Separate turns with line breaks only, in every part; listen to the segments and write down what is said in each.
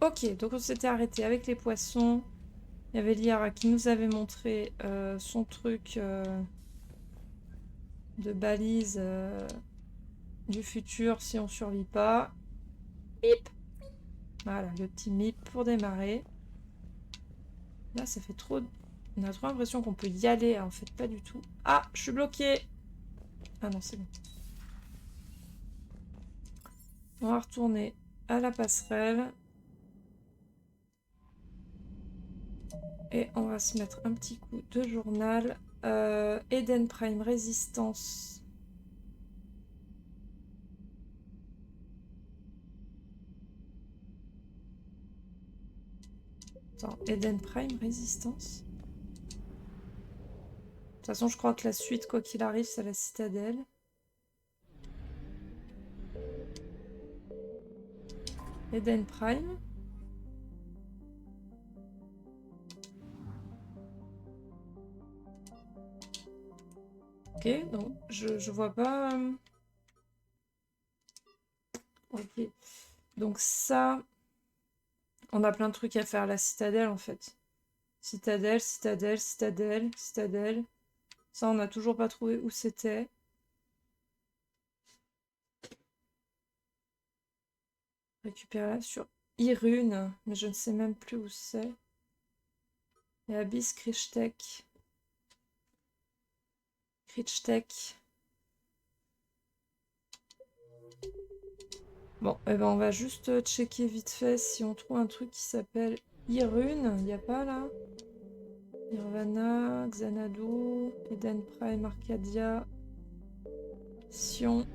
Ok, donc on s'était arrêté avec les poissons. Il y avait Liara qui nous avait montré son truc de balise du futur si on survit pas. Mip. Voilà, le petit mip pour démarrer. Là, ça fait trop... On a trop l'impression qu'on peut y aller, en fait, pas du tout. Ah, je suis bloquée. Ah non, c'est bon. On va retourner à la passerelle. Et on va se mettre un petit coup de journal. Eden Prime Résistance. Attends, Eden Prime Résistance. De toute façon, je crois que la suite, quoi qu'il arrive, c'est la citadelle. Eden Prime. Ok, donc je vois pas... Ok. Donc ça... On a plein de trucs à faire à la citadelle, en fait. Citadelle, citadelle, citadelle, citadelle. Ça, on n'a toujours pas trouvé où c'était. Récupérer sur Irune, mais je ne sais même plus où c'est. Et Abyss Krichtek. Krichtek. Bon, eh ben on va juste checker vite fait si on trouve un truc qui s'appelle Irune. Il n'y a pas là? Nirvana, Xanadu, Eden Prime, Arcadia, Sion.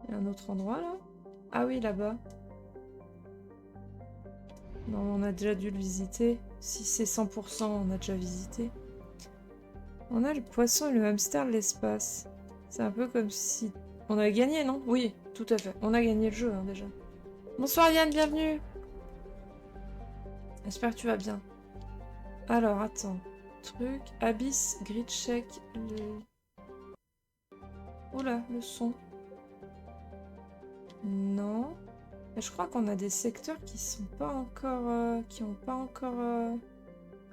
Il y a un autre endroit là? Ah oui, là-bas. Non, on a déjà dû le visiter. Si c'est 100%, on a déjà visité. On a le poisson et le hamster de l'espace. C'est un peu comme si... On a gagné, non? Oui, tout à fait. On a gagné le jeu, hein, déjà. Bonsoir Yann, bienvenue. J'espère que tu vas bien. Alors, attends. Truc... Abyss, grid check... Oula, le son. Non. Mais je crois qu'on a des secteurs qui sont pas encore... qui ont pas encore...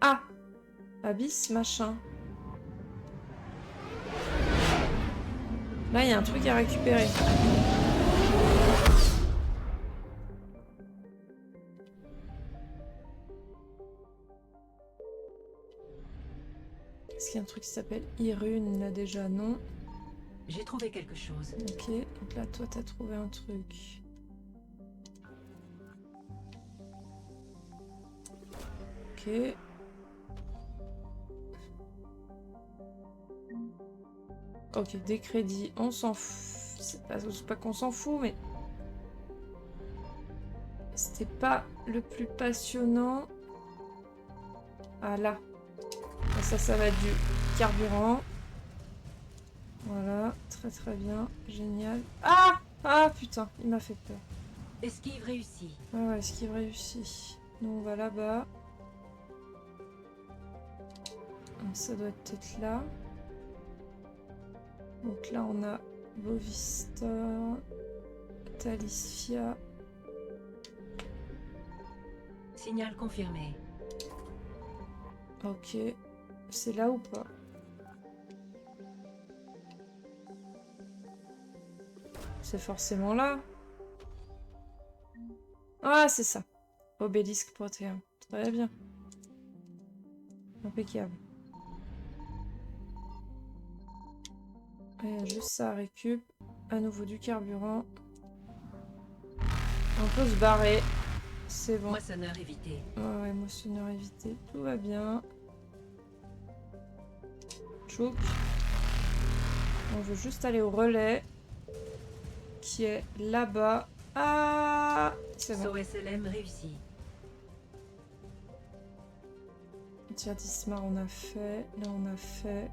Ah! Abyss, machin. Là, il y a un truc à récupérer. Est-ce qu'il y a un truc qui s'appelle Irune, là, déjà? Non.
J'ai trouvé quelque chose.
Ok, donc là, toi, t'as trouvé un truc. Ok. Ok, des crédits, on s'en fout. C'est pas qu'on s'en fout, mais... C'était pas le plus passionnant. Ah là. Et ça va être du carburant. Voilà, très très bien, génial. Ah! Ah putain, il m'a fait peur.
Esquive réussie.
Ah ouais, esquive réussi. Nous on va là-bas. Ça doit être peut-être là. Donc là on a Bovista, Talicia.
Signal confirmé.
Ok, c'est là ou pas? C'est forcément là. Ah, c'est ça. Obélisque protéin. Très bien. Impeccable. Et juste ça récup. À nouveau du carburant. On peut se barrer. C'est bon.
Moissonneur évité.
Ouais, moissonneur évité. Tout va bien. Chouk. On veut juste aller au relais. Qui est là-bas. Ah! C'est bon.
Saut SLM réussi.
Tir d'Ismar, on a fait. Là, on a fait.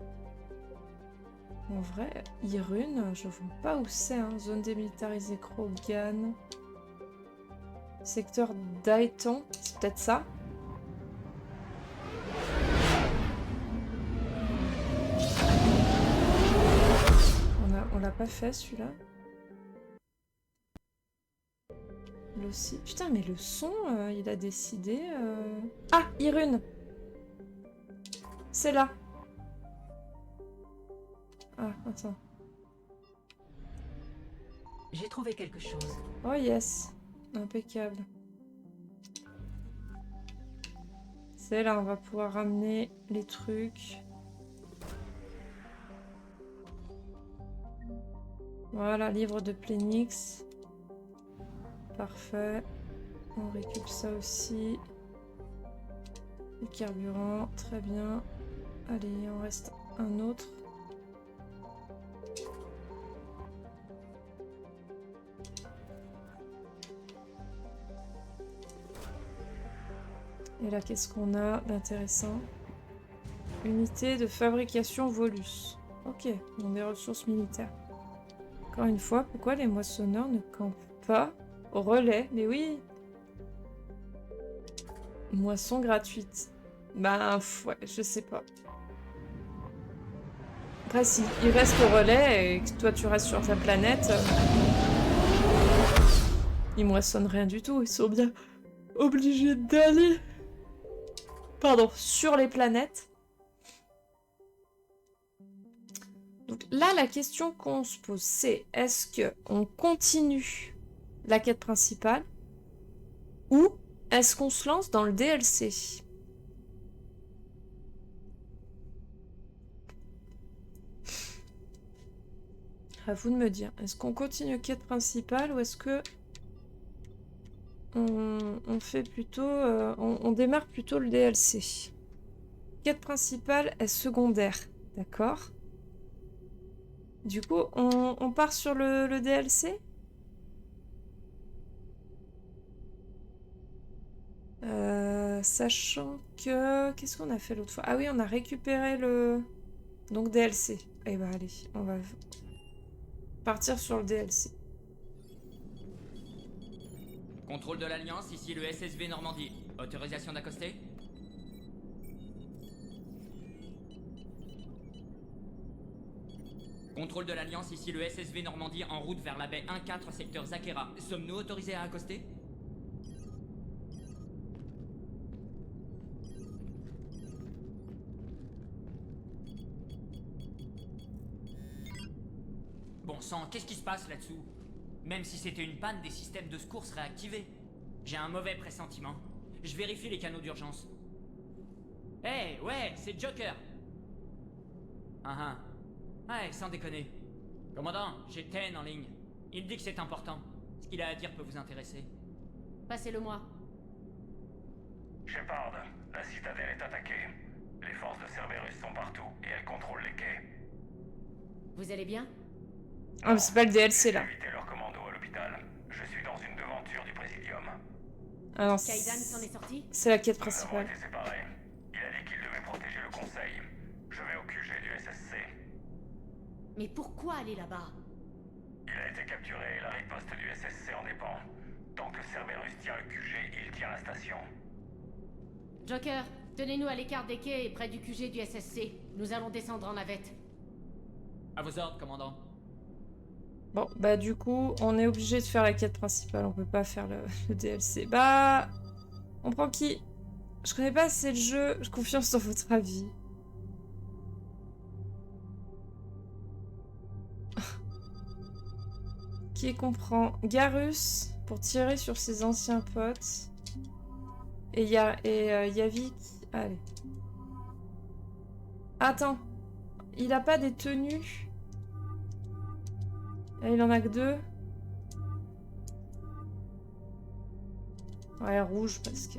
En vrai, Irune, je vois pas où c'est. Hein. Zone démilitarisée Krogan. Secteur d'Aetan. C'est peut-être ça. On l'a pas fait celui-là. Aussi. Putain, mais le son, il a décidé... Ah, Irune. C'est là. Ah, attends.
J'ai trouvé quelque chose.
Oh yes. Impeccable. C'est là, on va pouvoir ramener les trucs. Voilà, livre de Plénix. Parfait. On récupère ça aussi. Le carburant, très bien. Allez, il en reste un autre. Et là, qu'est-ce qu'on a d'intéressant? Unité de fabrication Volus. Ok, donc des ressources militaires. Encore une fois, pourquoi les moissonneurs ne campent pas au relais? Mais oui! Moisson gratuite. Bah, ouais, je sais pas. Après, si ils restent au relais et que toi tu restes sur ta planète, ils moissonnent rien du tout. Ils sont bien obligés d'aller... Pardon, sur les planètes. Donc là, la question qu'on se pose, c'est est-ce qu'on continue la quête principale ou est-ce qu'on se lance dans le DLC? À vous de me dire. Est-ce qu'on continue quête principale ou est-ce que on fait plutôt... on démarre plutôt le DLC. Quête principale est secondaire. D'accord. Du coup, on part sur le DLC? Sachant que... Qu'est-ce qu'on a fait l'autre fois? Ah oui, on a récupéré le... Donc DLC. Eh ben allez, on va partir sur le DLC.
Contrôle de l'Alliance, ici le SSV Normandie. Autorisation d'accoster? Contrôle de l'Alliance, ici le SSV Normandie en route vers la baie 1-4 secteur Zakera. Sommes-nous autorisés à accoster? Bon sang, qu'est-ce qui se passe là-dessous? Même si c'était une panne, des systèmes de secours seraient activés. J'ai un mauvais pressentiment. Je vérifie les canaux d'urgence. Hey, ouais, c'est Joker. Ouais, sans déconner. Commandant, j'ai Ten en ligne. Il dit que c'est important. Ce qu'il a à dire peut vous intéresser.
Passez-le-moi.
Shepard, la citadelle est attaquée. Les forces de Cerberus sont partout et elles contrôlent les quais.
Vous allez bien?
Ah mais c'est pas le DLC là.
J'ai évité leur commando à l'hôpital. Je suis dans une devanture du Présidium.
Ah non,
Kaidan s'en est sorti?
c'est la quête
Nous avons
principale.
été séparés. Il a dit qu'il devait protéger le Conseil. Je vais au QG du SSC.
Mais pourquoi aller là-bas?
Il a été capturé et la riposte du SSC en dépend. Tant que Cerberus tient le QG, il tient la station.
Joker, tenez-nous à l'écart des quais et près du QG du SSC. Nous allons descendre en navette.
À vos ordres, commandant.
Bon, bah du coup, on est obligé de faire la quête principale, on peut pas faire le DLC. Bah, on prend qui? Je connais pas assez le jeu, j'ai confiance dans votre avis. Qui est qu'on prend? Garus, pour tirer sur ses anciens potes. Et Yavi qui... Allez. Attends, il a pas des tenues? Et il en a que 2. Ouais, rouge parce que...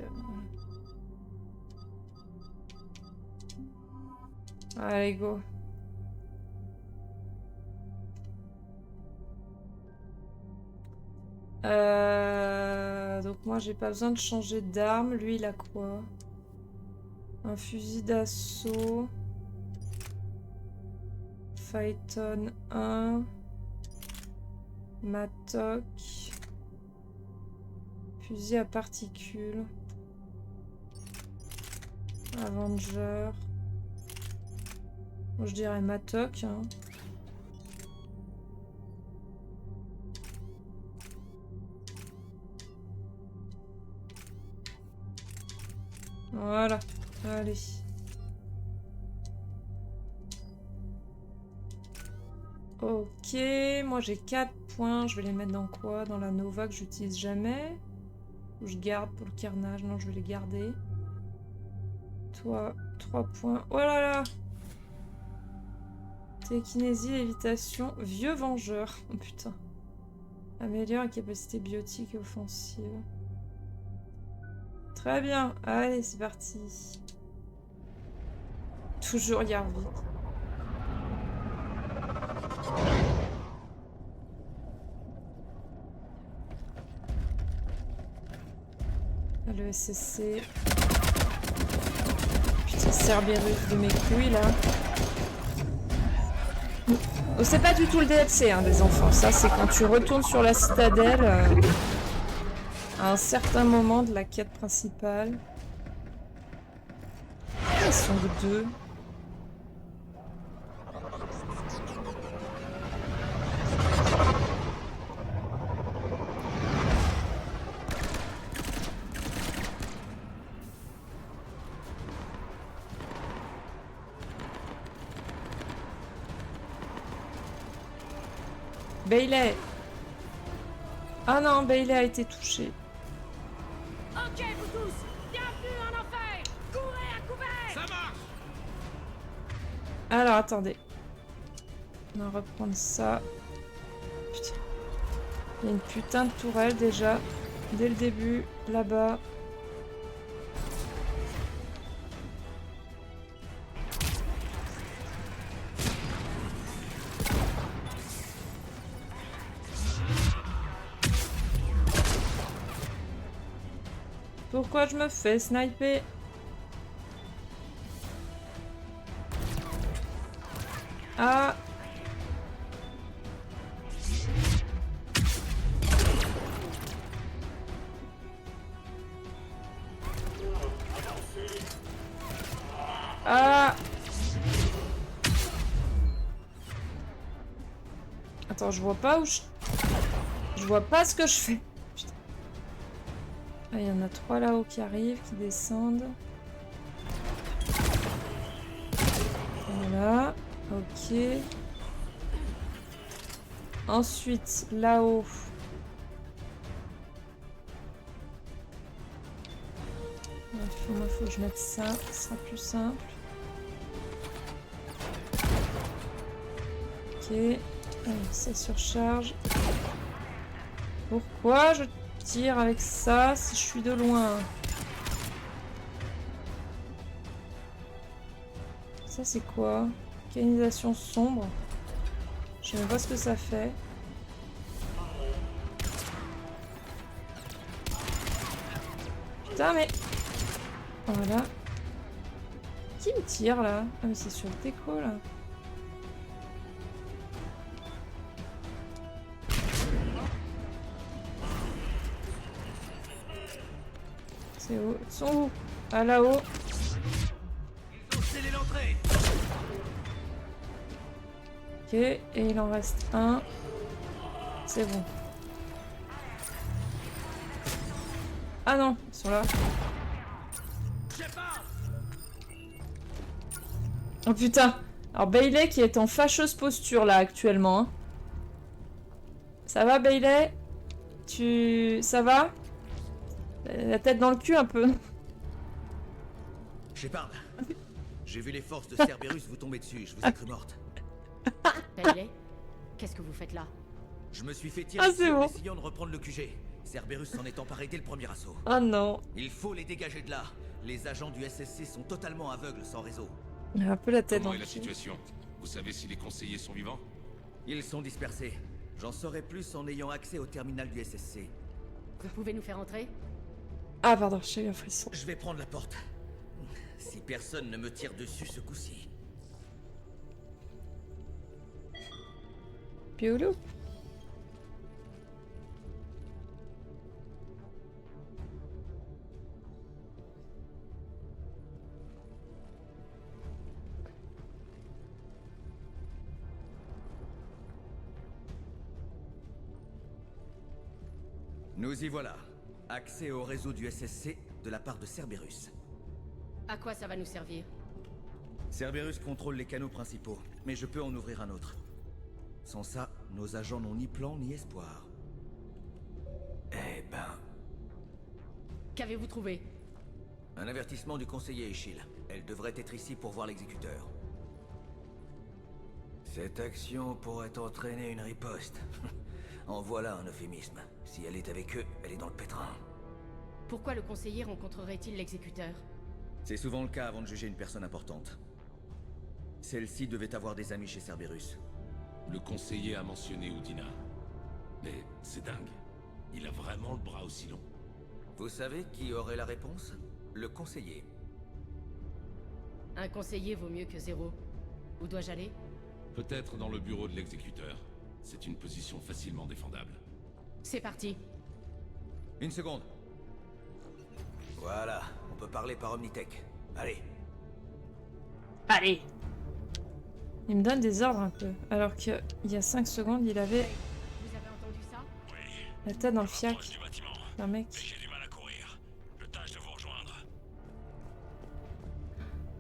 Allez, go. Donc moi j'ai pas besoin de changer d'arme. Lui il a quoi? Un fusil d'assaut. Phaeton 1. Matok. Fusil à particules. Avenger. Bon, je dirais Matok. Hein. Voilà. Allez. Ok, moi j'ai 4 points. Je vais les mettre dans quoi? Dans la Nova que j'utilise jamais. Ou je garde pour le carnage? Non, je vais les garder. Toi, 3 points. Oh là là! Télékinésie, lévitation, vieux vengeur. Oh putain. Améliore la capacité biotique et offensive. Très bien. Allez, c'est parti. Toujours Yarvik. Le SSC. Putain, Cerberus de mes couilles là. Oh, c'est pas du tout le DLC hein, des enfants, ça c'est quand tu retournes sur la citadelle à un certain moment de la quête principale. Ils sont que 2. Bailey. Ah non, Bailey a été touché.
Ok, vous tous, bienvenue en enfer. Courez à couvert.
Ça marche.
Alors, attendez. On va reprendre ça. Putain. Il y a une putain de tourelle déjà. Dès le début, là-bas. Pourquoi je me fais sniper? Ah! Ah! Attends, je vois pas où je... Je vois pas ce que je fais. Putain. Ah, il y en a 3 là-haut qui arrivent, qui descendent. Voilà. Ok. Ensuite, là-haut. Il faut que je mette ça, ce sera plus simple. Ok. Allez, ça surcharge. Pourquoi je tire avec ça si je suis de loin? Ça c'est quoi? Canalisation sombre. Je sais même pas ce que ça fait. Putain mais... Voilà. Qui me tire là? Ah mais c'est sur le déco là. C'est où? Ils sont où? Ah là-haut.
Ils ont scellé l'entrée.
Ok, et il en reste un. C'est bon. Ah non, ils sont là. Oh putain. Alors Bailey qui est en fâcheuse posture là actuellement. Hein. Ça va Bailey? Ça va? La tête dans le cul un peu.
Shepard, j'ai vu les forces de Cerberus vous tomber dessus, je vous ai cru morte.
Bailey, qu'est-ce que vous faites là?
Je me suis fait tirer dessus en essayant de reprendre le QG. Cerberus s'en est emparé dès le premier assaut.
Oh non.
Il faut les dégager de là. Les agents du SSC sont totalement aveugles sans réseau.
Il a un peu la tête dans
Comment est
le
la
cul.
situation? Vous savez si les conseillers sont vivants?
Ils sont dispersés. J'en saurai plus en ayant accès au terminal du SSC.
Vous pouvez nous faire entrer?
Ah pardon, j'ai eu un frisson.
Je vais prendre la porte. Si personne ne me tire dessus ce coup-ci.
Piolou.
Nous y voilà. Accès au réseau du SSC de la part de Cerberus.
À quoi ça va nous servir?
Cerberus contrôle les canaux principaux, mais je peux en ouvrir un autre. Sans ça, nos agents n'ont ni plan ni espoir. Eh ben...
Qu'avez-vous trouvé?
Un avertissement du conseiller Echil. Elle devrait être ici pour voir l'exécuteur. Cette action pourrait entraîner une riposte. En voilà un euphémisme. Si elle est avec eux, elle est dans le pétrin.
Pourquoi le conseiller rencontrerait-il l'exécuteur?
C'est souvent le cas avant de juger une personne importante. Celle-ci devait avoir des amis chez Cerberus.
Le conseiller a mentionné Udina. Mais c'est dingue. Il a vraiment le bras aussi long.
Vous savez qui aurait la réponse? Le conseiller.
Un conseiller vaut mieux que zéro. Où dois-je aller?
Peut-être dans le bureau de l'exécuteur. C'est une position facilement défendable.
C'est parti.
Une seconde. Voilà, on peut parler par Omnitech. Allez.
Allez. Il me donne des ordres un peu. Alors qu'il y a 5 secondes, il avait
Vous avez entendu ça?
la tête dans le fiac.
Du bâtiment.
Un mec.
J'ai du mal à courir. Je tâche de vous rejoindre.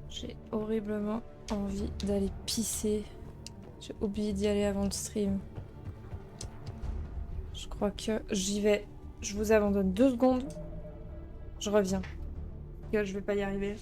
J'ai horriblement envie d'aller pisser. J'ai oublié d'y aller avant le stream. Je crois que j'y vais. Je vous abandonne 2 secondes. Je reviens. Je vais pas y arriver.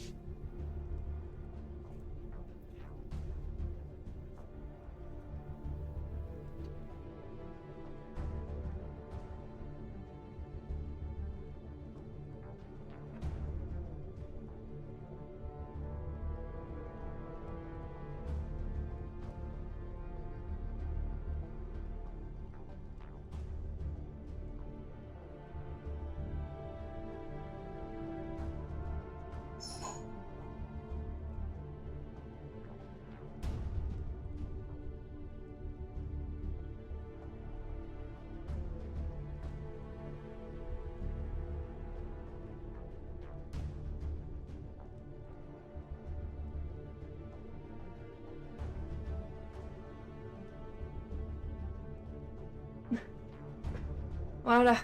Voilà.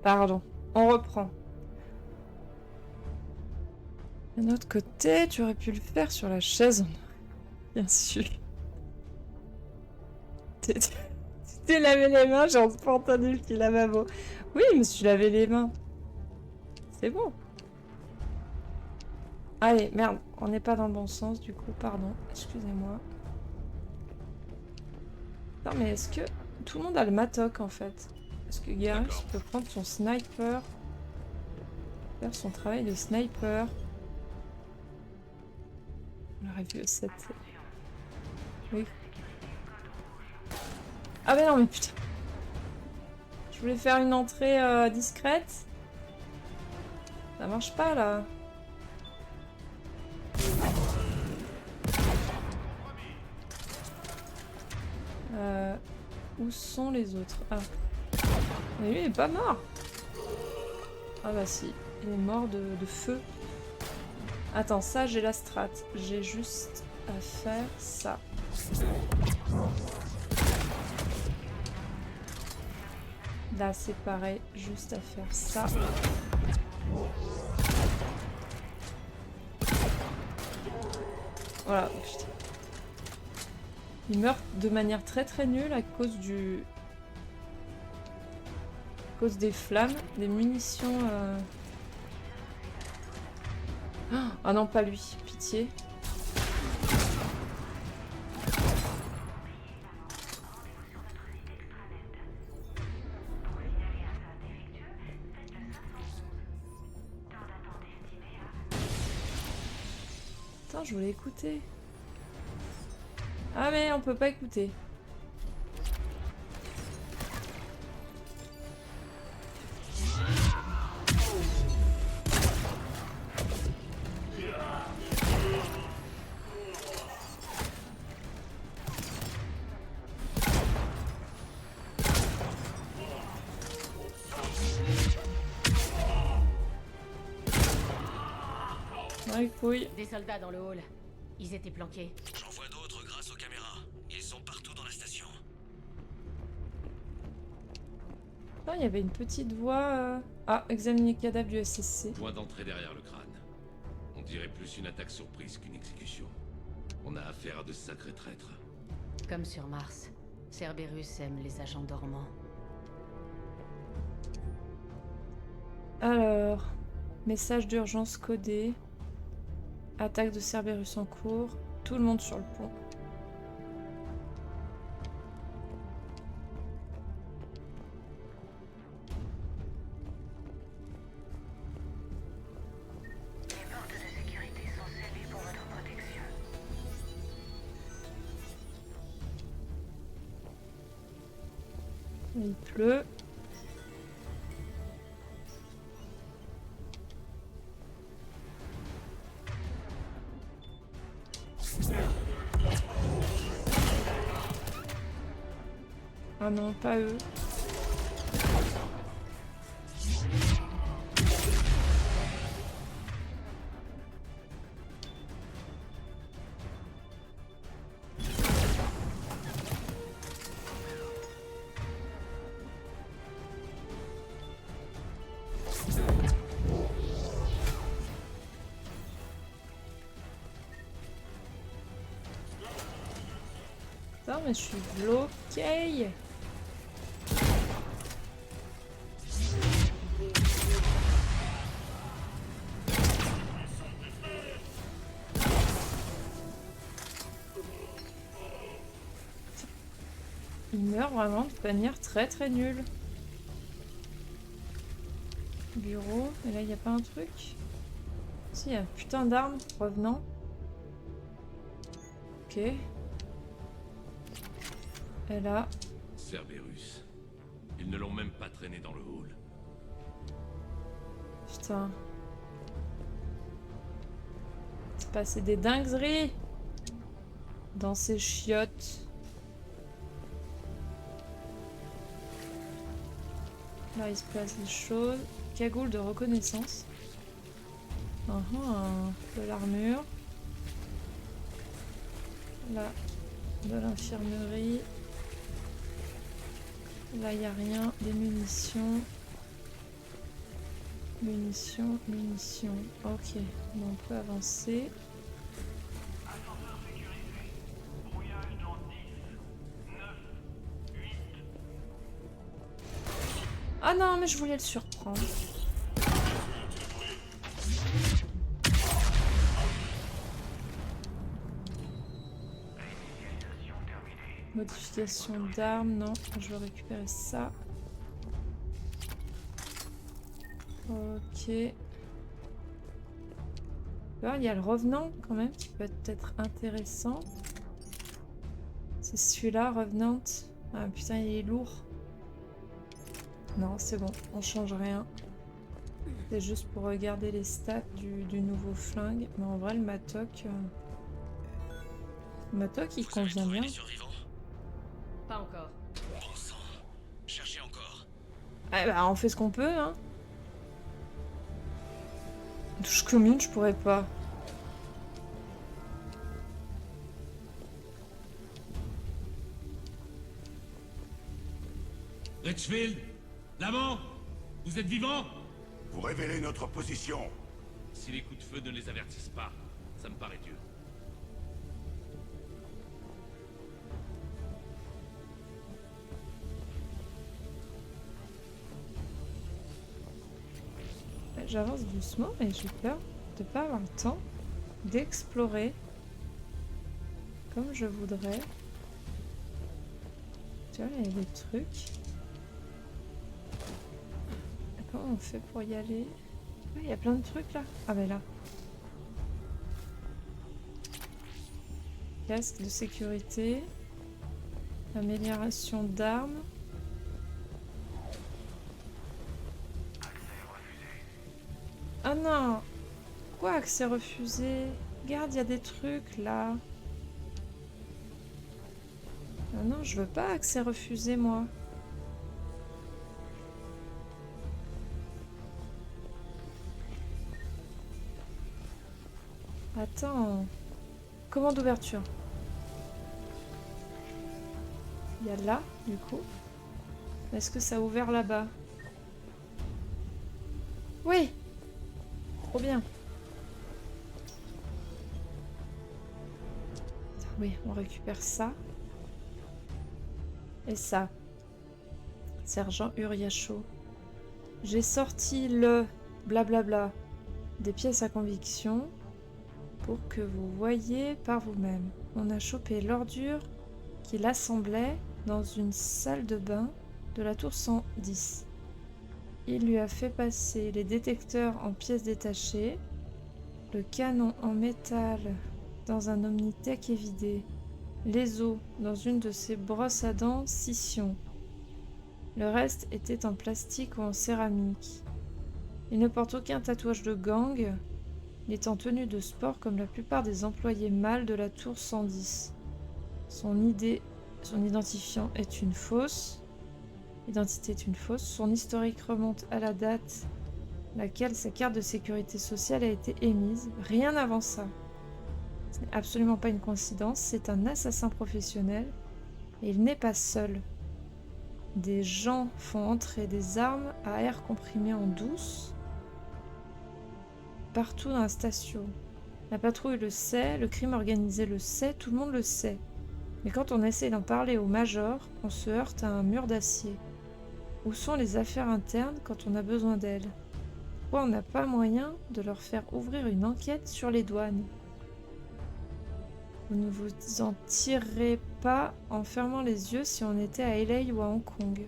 Pardon. On reprend. D'un autre côté, tu aurais pu le faire sur la chaise. Bien sûr. Tu t'es lavé les mains, j'ai entendu le petit lavabo. Oui, je me suis lavé les mains. C'est bon. Allez, merde. On n'est pas dans le bon sens, du coup. Pardon. Excusez-moi. Non, mais est-ce que... Tout le monde a le matok, en fait. Est-ce que Garrus peut prendre son sniper, faire son travail de sniper? On aurait vu cette... Oui. Ah mais non mais putain. Je voulais faire une entrée discrète. Ça marche pas là. Où sont les autres? Ah. Mais lui il est pas mort. Ah bah si, il est mort de feu. Attends, ça j'ai la strat. J'ai juste à faire ça. Là c'est pareil, juste à faire ça. Voilà, putain. Il meurt de manière très très nulle à cause du... À cause des flammes, des munitions... Ah non, pas lui, pitié. Attends, je voulais écouter. Ah mais on peut pas écouter. Oui.
Des soldats dans le hall. Ils étaient planqués.
J'en vois d'autres grâce aux caméras. Ils sont partout dans la station.
Oh, il y avait une petite voix... Ah, examiner le cadavre du SSC.
Point d'entrée derrière le crâne. On dirait plus une attaque surprise qu'une exécution. On a affaire à de sacrés traîtres.
Comme sur Mars, Cerberus aime les agents dormants.
Alors, message d'urgence codé. Attaque de Cerberus en cours. Tout le monde sur le pont.
Les portes de sécurité sont scellées pour votre protection.
Il pleut. Ah non, pas eux. Putain, mais je suis bloquée. Il meurt vraiment de manière très très nulle. Bureau, et là il n'y a pas un truc? Si, il y a un putain d'arme revenant. Ok. Et là,
Cerberus. Ils ne l'ont même pas traîné dans le hall.
putain. C'est passé des dingueries dans ces chiottes. Là, il se passe des choses. Cagoule de reconnaissance. De l'armure. Là, de l'infirmerie. Là, il n'y a rien. Des munitions. Munitions, munitions. Ok, bon, on peut avancer.
Brouillage dans 10, 9, 8.
Ah non, mais je voulais le surprendre. Modification d'armes, non. Je vais récupérer ça. Ok. Là, il y a le revenant quand même qui peut être intéressant. C'est celui-là, Revenant. Ah putain, il est lourd. Non, c'est bon, on change rien. C'est juste pour regarder les stats du nouveau flingue. Mais en vrai, le Matok... Le Matok, il convient bien.
Pas encore.
Bon sang. Cherchez encore.
Ah bah, on fait ce qu'on peut, hein. Touche commune, je pourrais pas.
Richfield, l'amant, vous êtes vivant?
Vous révélez notre position.
Si les coups de feu ne les avertissent pas, ça me paraît dur.
J'avance doucement, mais j'ai peur de pas avoir le temps d'explorer comme je voudrais. Tu vois, il y a des trucs. Comment on fait pour y aller? Ah, il y a plein de trucs là. Ah ben là. Casque de sécurité. Amélioration d'armes. Ah non! Quoi, accès refusé? Regarde, il y a des trucs là. Ah non, je veux pas accès refusé, moi. Attends. Commande d'ouverture. Il y a là, du coup. Est-ce que ça a ouvert là-bas? Oui! Trop bien. oui, on récupère ça. Et ça. Sergent Uriacho. J'ai sorti le blablabla des pièces à conviction pour que vous voyiez par vous-même. On a chopé l'ordure qu'il assemblait dans une salle de bain de la tour 110. Il lui a fait passer les détecteurs en pièces détachées, le canon en métal dans un Omnitech évidé, les os dans une de ses brosses à dents scission. Le reste était en plastique ou en céramique. Il ne porte aucun tatouage de gang. Il est en tenue de sport comme la plupart des employés mâles de la tour 110. Son identifiant est une fausse. L'identité est une fausse. Son historique remonte à la date à laquelle sa carte de sécurité sociale a été émise. Rien avant ça. Ce n'est absolument pas une coïncidence. C'est un assassin professionnel. Et il n'est pas seul. Des gens font entrer des armes à air comprimé en douce partout dans la station. La patrouille le sait, le crime organisé le sait, tout le monde le sait. Mais quand on essaie d'en parler au major, on se heurte à un mur d'acier. Où sont les affaires internes quand on a besoin d'elles? Pourquoi on n'a pas moyen de leur faire ouvrir une enquête sur les douanes? Vous ne vous en tirerez pas en fermant les yeux si on était à LA ou à Hong Kong.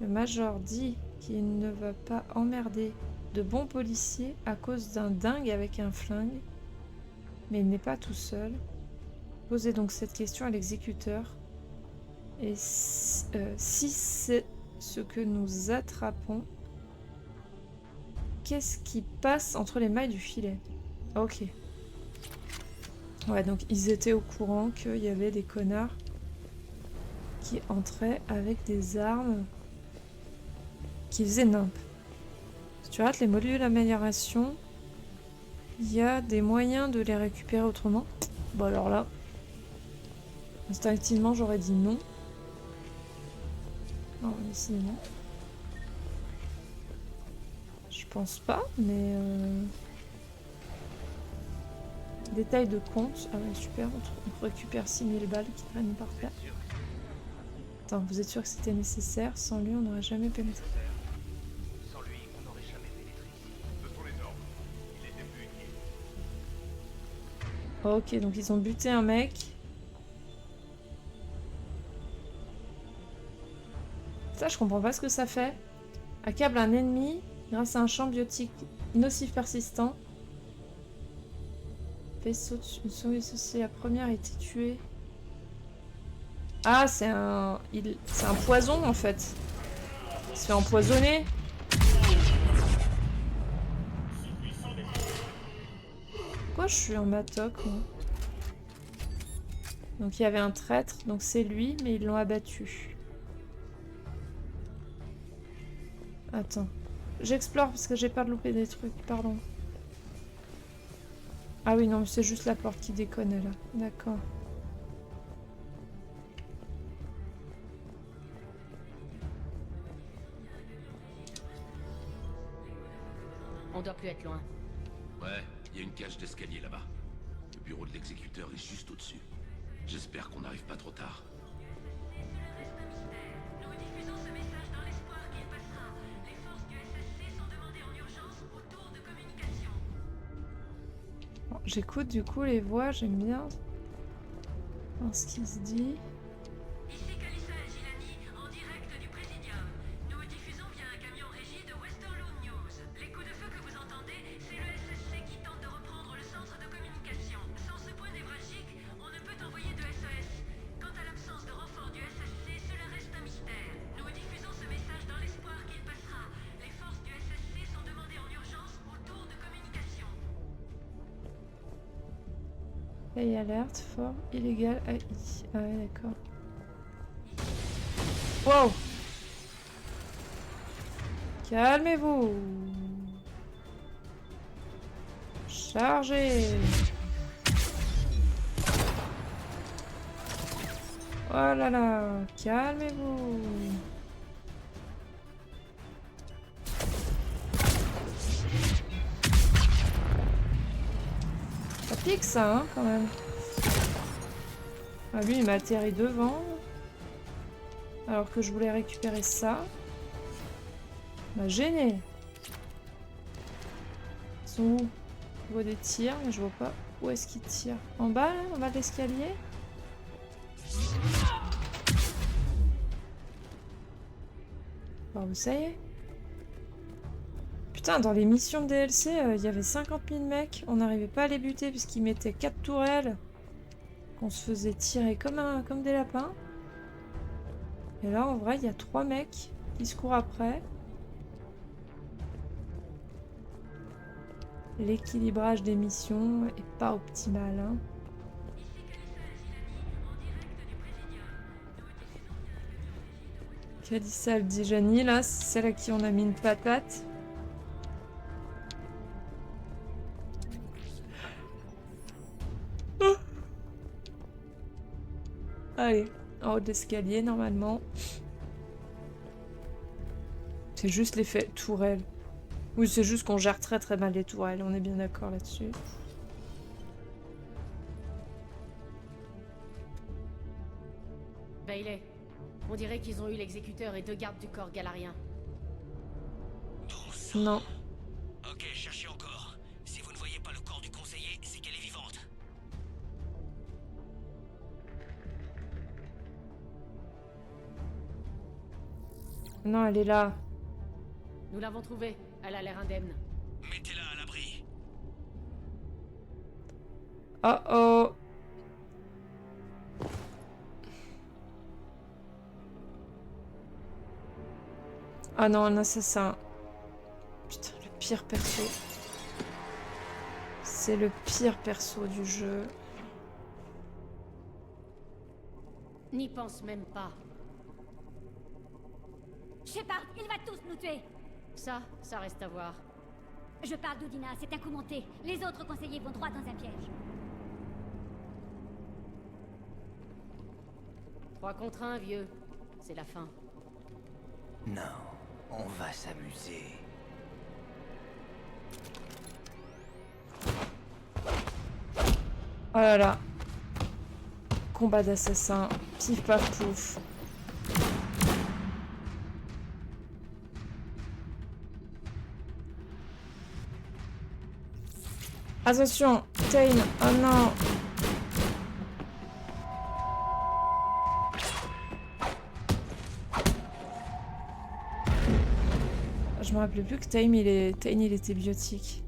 Le major dit qu'il ne va pas emmerder de bons policiers à cause d'un dingue avec un flingue. Mais il n'est pas tout seul. Posez donc cette question à l'exécuteur. Et si c'est ce que nous attrapons, qu'est-ce qui passe entre les mailles du filet? Ok. Ouais, donc ils étaient au courant qu'il y avait des connards qui entraient avec des armes qui faisaient nimp. Si tu rates les modules d'amélioration, il y a des moyens de les récupérer autrement. Bon alors là, instinctivement j'aurais dit non. Non, ici non. Je pense pas, mais... Détail de compte. Ah ouais, super, on récupère 6000 balles qui traînent par terre. Attends, vous êtes sûr que c'était nécessaire? Sans lui, on n'aurait jamais pénétré.
Sans lui, on n'aurait jamais pénétré ici. Ce sont les ordres. Il était plus utile.
Ok, donc ils ont buté un mec. Ça, je comprends pas ce que ça fait. Accable un ennemi grâce à un champ biotique nocif persistant. Une souris associée, la première a été tuée. Ah, c'est un poison en fait. Il se fait empoisonner. Pourquoi je suis en matoc moi? Donc il y avait un traître, donc c'est lui, mais ils l'ont abattu. Attends. J'explore parce que j'ai peur de louper des trucs, pardon. Ah oui, non, mais c'est juste la porte qui déconne là. D'accord.
On doit plus être loin.
Ouais, il y a une cage d'escalier là-bas. Le bureau de l'exécuteur est juste au-dessus. J'espère qu'on n'arrive pas trop tard.
Nous diffusons ce message dans l'espoir qu'il passera. Les forces du SSC sont demandées en urgence au tour de communication.
Bon, j'écoute du coup les voix, j'aime bien ce qu'il se dit.
Ici Kalissa El-Gilani, en direct du Présidium. Nous diffusons via un camion régie de Westerlo News. Les coups de feu que vous entendez, c'est le SSC qui tente de reprendre le centre de communication. Sans ce point névralgique, on ne peut envoyer de SOS. Quant à l'absence de renfort du SSC, cela reste un mystère. Nous diffusons ce message dans l'espoir qu'il passera. Les forces du SSC sont demandées en urgence au tour de communication.
Pay alerte, fort, illégal, AI. Ah ouais, d'accord. Wow! Calmez-vous! Chargez! Oh là là! Calmez-vous! Ça pique ça, hein, quand même. Ah, lui, il m'a atterri devant. Alors que je voulais récupérer ça. Il m'a gêné. Ils sont où? Je vois des tirs, mais je vois pas où est-ce qu'ils tirent. En bas, là? En bas de l'escalier? Bon, ça y est. Putain, dans les missions de DLC, il y avait 50 000 mecs. On n'arrivait pas à les buter puisqu'ils mettaient 4 tourelles. On se faisait tirer comme des lapins. Et là, en vrai, il y a 3 mecs qui se courent après. L'équilibrage des missions est pas optimal, hein. Kalissa Aldijani, là, c'est celle à qui on a mis une patate. Oh. Allez, en haut de l'escalier, normalement. C'est juste l'effet tourelle. Oui, c'est juste qu'on gère très très mal les tourelles, on est bien d'accord là-dessus.
Bailey, on dirait qu'ils ont eu l'exécuteur et 2 gardes du corps galarien.
Bon sang.
Non.
Ok, cherchez encore. Si vous ne voyez pas le corps du conseiller, c'est qu'elle est vivante.
Non, elle est là.
Nous l'avons trouvée. Elle a l'air indemne.
Mettez-la à l'abri.
Oh oh. Ah non, un assassin. Putain, le pire perso. C'est le pire perso du jeu.
N'y pense même pas.
Shepard, il va tous nous tuer.
Ça reste à voir.
Je parle d'Udina, c'est un coup monté. Les autres conseillers vont droit dans un piège.
3 contre 1, vieux. C'est la fin.
Non, on va s'amuser.
Oh là là. Combat d'assassin. Pif paf pouf. Attention, Tane. Oh non. Je me rappelais plus que Tane il était biotique.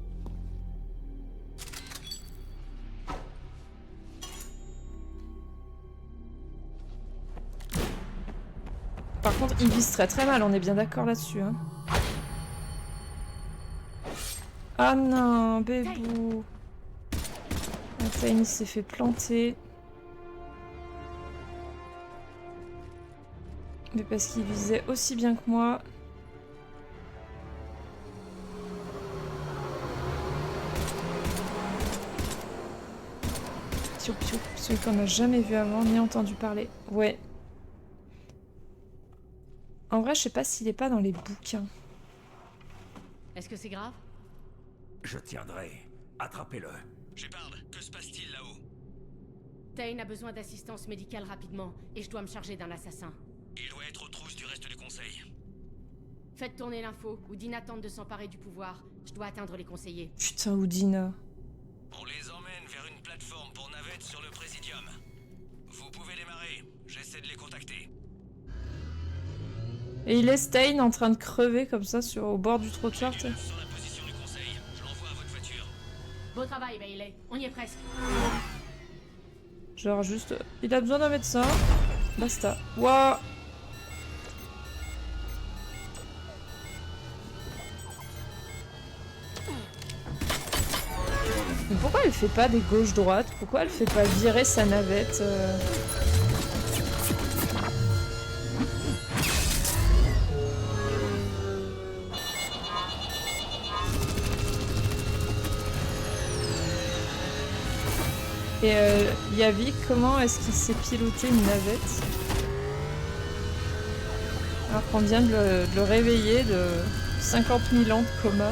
Par contre, il vise très très mal, on est bien d'accord là-dessus. Hein. Ah non, bébou. Tane s'est fait planter. Mais parce qu'il visait aussi bien que moi. Piou piou, celui qu'on n'a jamais vu avant ni entendu parler. Ouais. En vrai, je sais pas s'il est pas dans les bouquins.
Est-ce que c'est grave?
Je tiendrai. Attrapez-le. Shepard, que se passe-t-il là-haut?
Tane a besoin d'assistance médicale rapidement, et je dois me charger d'un assassin.
Il doit être aux trousses du reste du conseil.
Faites tourner l'info, Udina tente de s'emparer du pouvoir. Je dois atteindre les conseillers.
Putain, Udina.
On les emmène vers une plateforme pour navette sur le Présidium. Vous pouvez démarrer. J'essaie de les contacter.
Et il laisse Tane en train de crever comme ça au bord du trottoir.
Sur la position du conseil, je l'envoie à votre voiture.
Beau travail, Bailey. On y est presque.
Genre juste... Il a besoin d'un médecin. Basta. Waouh. Mais pourquoi elle fait pas des gauche-droite? Pourquoi elle fait pas virer sa navette Et Yavi, comment est-ce qu'il sait piloter une navette? Alors qu'on vient de le réveiller de 50 000 ans de coma.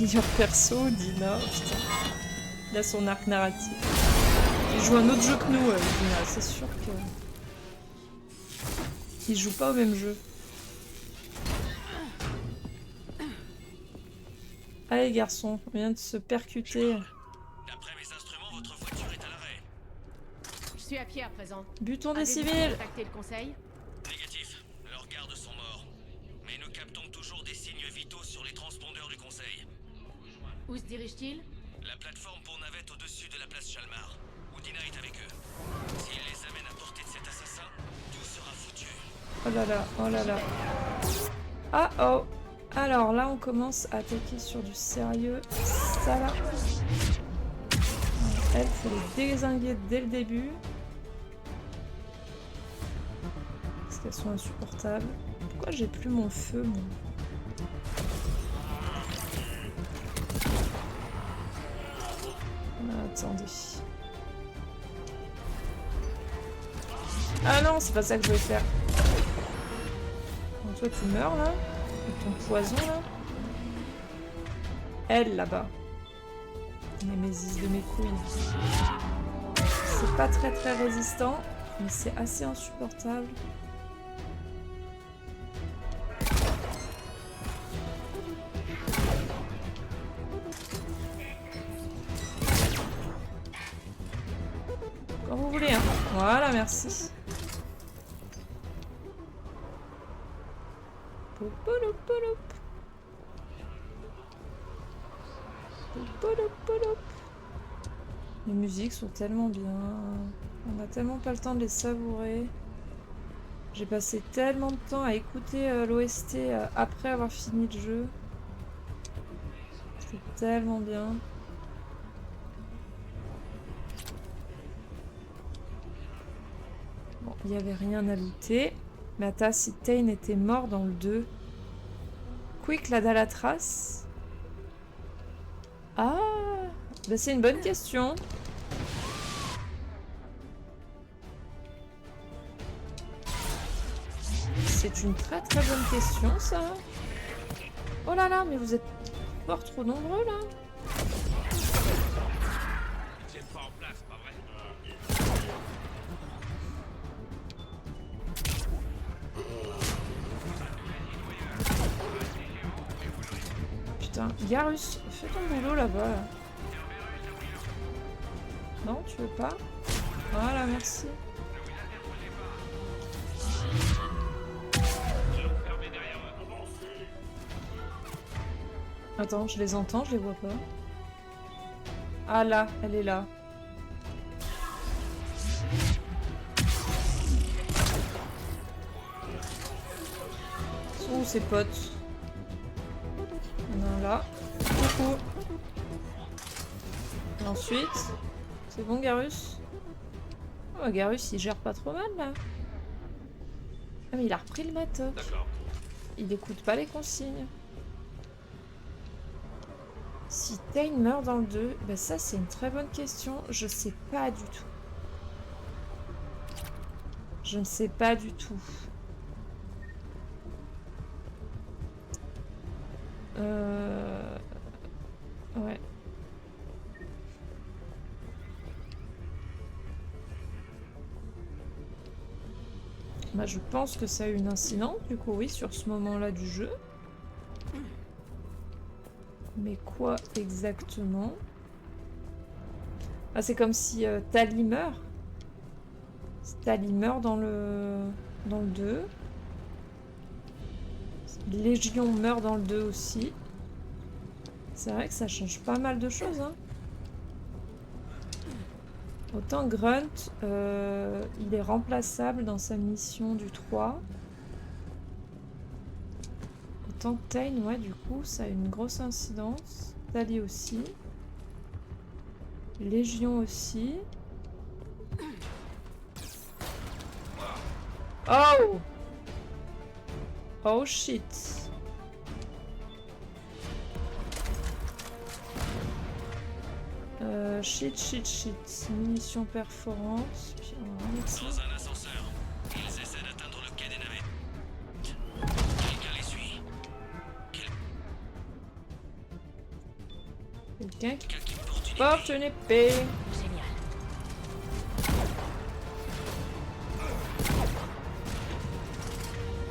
Meilleur perso, Dina, putain. Il a son arc narratif. Il joue un autre jeu que nous, Dina, c'est sûr que... Il joue pas au même jeu. Allez garçon, on vient de se percuter.
D'après mes instruments, votre voiture est à l'arrêt.
Je suis à pied à présent.
Butons des
Avez-vous
civils.
contacté le conseil?
Négatif. Leurs gardes sont morts. Mais nous captons toujours des signes vitaux sur les transpondeurs du conseil.
Où se dirige-t-il?
La plateforme pour navette au-dessus de la place Chalmar. Udina est avec eux. S'ils les amènent à portée de cet assassin, tout sera foutu.
Oh là là, oh là là. Ah oh. Alors là, on commence à attaquer sur du sérieux. Ça là. Elle, faut les dézinguer dès le début. Parce qu'elles sont insupportables. Pourquoi j'ai plus mon feu, moi? Attendez. Ah non, c'est pas ça que je vais faire. Bon, toi, tu meurs là. Avec ton poison là. Elle là-bas. Némésis de mes couilles. C'est pas très résistant, mais c'est assez insupportable. Quand vous voulez, hein. Voilà, merci. Les musiques sont tellement bien. On a tellement pas le temps de les savourer. J'ai passé tellement de temps à écouter l'OST après avoir fini le jeu. C'est tellement bien. Bon, il n'y avait rien à looter. Mais attends, si Tain était mort dans le 2. Quick la Dalatras. Ah, bah c'est une bonne question. C'est une très bonne question ça. Oh là là, mais vous êtes fort trop nombreux là. Putain, Garus, fais ton boulot là-bas. Là. Non, tu veux pas? Voilà, merci. Attends, je les entends, je les vois pas. Ah là, elle est là. Sont où ses potes? Il y en a un là. Coucou. Et ensuite, c'est bon Garus? Oh, Garus il gère pas trop mal là. Ah mais il a repris le matos. Il écoute pas les consignes. Si Tain meurt dans le 2, ben ça c'est une très bonne question. Je sais pas du tout. Je ne sais pas du tout. Ouais. Bah je pense que ça a eu une incidente du coup oui sur ce moment-là du jeu. Mais quoi exactement? Ah c'est comme si Tali meurt. Tali meurt dans le 2. Légion meurt dans le 2 aussi. C'est vrai que ça change pas mal de choses hein. Autant Grunt, il est remplaçable dans sa mission du 3. Autant Tain, ouais, du coup, ça a une grosse incidence. Tali aussi. Légion aussi. Oh! Oh shit! Shit. Munitions perforantes. Puis on va remettre ça.
Dans un ascenseur, ils essaient d'atteindre le quai des navettes. Quelqu'un les suit.
quelqu'un qui
Quelqu'un porte une
porte une épée.
Génial.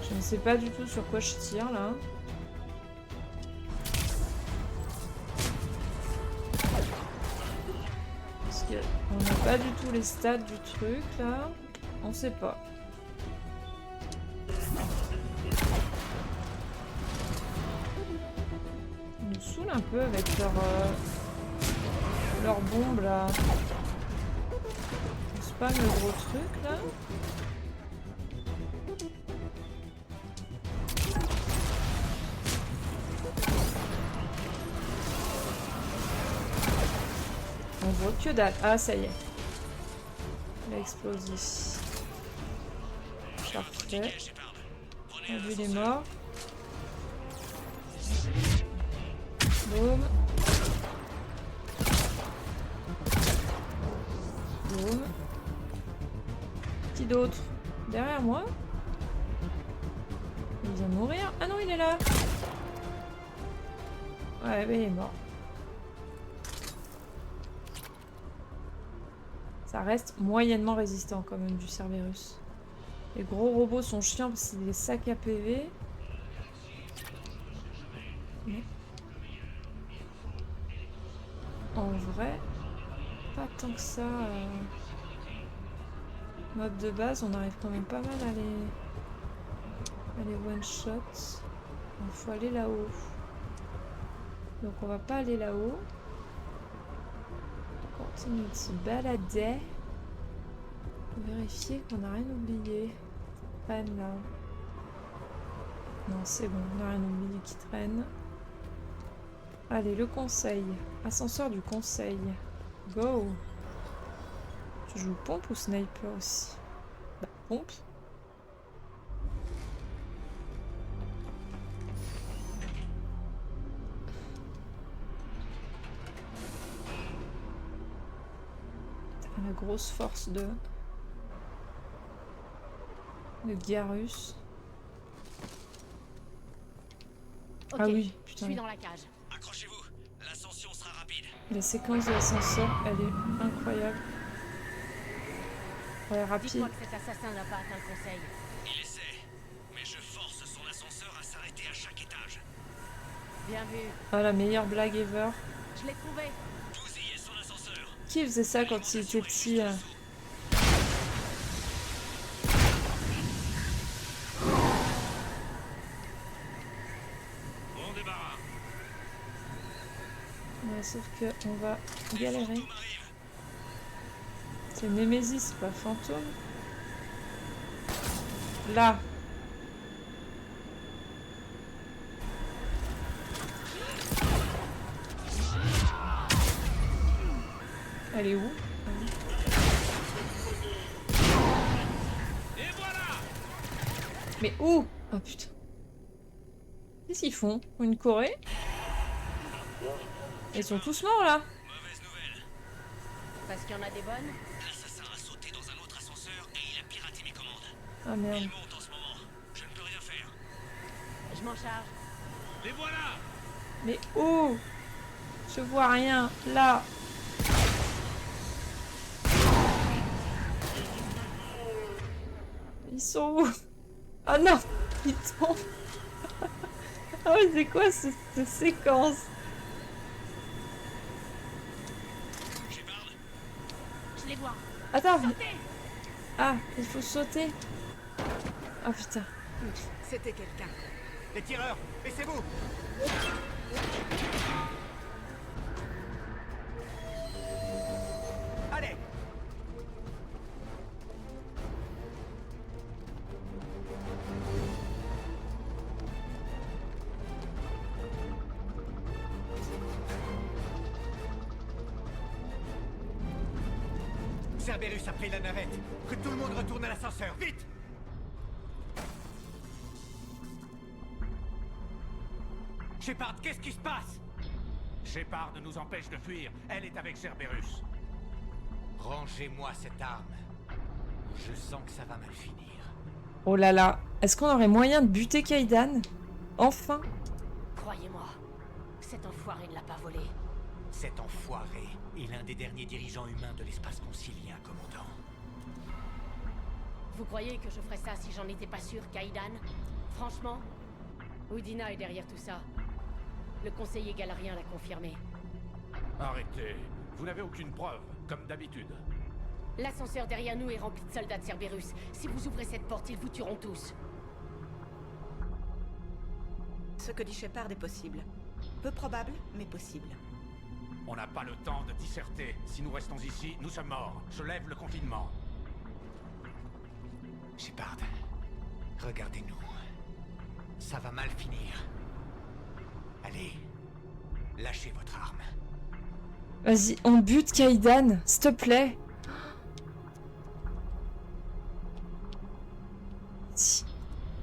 Je ne sais pas du tout sur quoi je tire là. Parce qu'on n'a pas du tout les stats du truc là. On sait pas. Ils nous saoulent un peu avec leur bombe là. On spam le gros truc là. On voit que dalle. Ah, ça y est. Il a explosé. Parfait. On a vu les morts. Boum. Boum. Qui d'autre? Derrière moi? Il vient de mourir. Ah non, il est là. Ouais, mais il est mort. Ça reste moyennement résistant quand même du Cerberus. Les gros robots sont chiants parce qu'ils les sacs à PV. Mais... en vrai, pas tant que ça. Mode de base, on arrive quand même pas mal à les one-shot. Il faut aller là-haut. Donc on va pas aller là-haut. Continue de se balader. Vérifier qu'on n'a rien oublié. Traîne là. Non, c'est bon, on n'a rien oublié qui traîne. Allez, le conseil. Ascenseur du conseil. Go. Tu joues pompe ou sniper aussi? Bah, pompe. La grosse force de Garus.
Ok,
Ah oui,
je
putain.
suis dans la cage.
Accrochez-vous, l'ascension sera rapide.
La séquence de l'ascenseur, elle est incroyable. Elle est rapide.
Dites-moi que cet assassin n'a pas atteint le conseil.
Il essaie, mais je force son ascenseur à s'arrêter à chaque étage.
Bien vu.
Ah, la meilleure blague ever.
Je l'ai trouvé.
Bousillez son ascenseur.
Qui faisait ça quand il était petit?
Bon débarras.
Ouais, sauf que on va galérer.
Tout m'arrive.
C'est Némésis, pas fantôme. Là. Elle est où?
Et voilà.
Mais où? Oh putain. Qu'est-ce qu'ils font? Une Corée? Ils sont tous morts là.
Mauvaise nouvelle.
Parce qu'il y en a des bonnes.
L'assassin a sauté dans un autre ascenseur et il a piraté mes commandes.
Ah merde.
Il monte en ce moment. Je ne peux rien faire.
Je m'en charge.
Les voilà.
Mais où? Je vois rien. Là. Ils sont où? Ah non! Ils tombent! Ah ouais, c'est quoi cette séquence?
Shepard,
Je les vois.
Attends! mais-
Sortez.
Ah, il faut sauter! Ah putain!
C'était quelqu'un.
Les tireurs, baissez-vous! Allez! Cerberus a pris la navette. Que tout le monde retourne à l'ascenseur, vite! Shepard, qu'est-ce qui se passe? Shepard nous empêche de fuir. Elle est avec Cerberus. Rangez-moi cette arme. Je sens que ça va mal finir.
Oh là là! Est-ce qu'on aurait moyen de buter Kaidan? Enfin!
Croyez-moi, cet enfoiré ne l'a pas volé.
Cet enfoiré est l'un des derniers dirigeants humains de l'espace concilien, commandant.
Vous croyez que je ferais ça si j'en étais pas sûr, Kaidan? Franchement? Udina est derrière tout ça. Le conseiller galarien l'a confirmé.
Arrêtez. Vous n'avez aucune preuve, comme d'habitude.
L'ascenseur derrière nous est rempli de soldats de Cerberus. Si vous ouvrez cette porte, ils vous tueront tous.
Ce que dit Shepard est possible. Peu probable, mais possible.
On n'a pas le temps de disserter. Si nous restons ici, nous sommes morts. Je lève le confinement. Shepard, regardez-nous. Ça va mal finir. Allez, lâchez votre arme.
Vas-y, on bute Kaidan, s'il te plaît.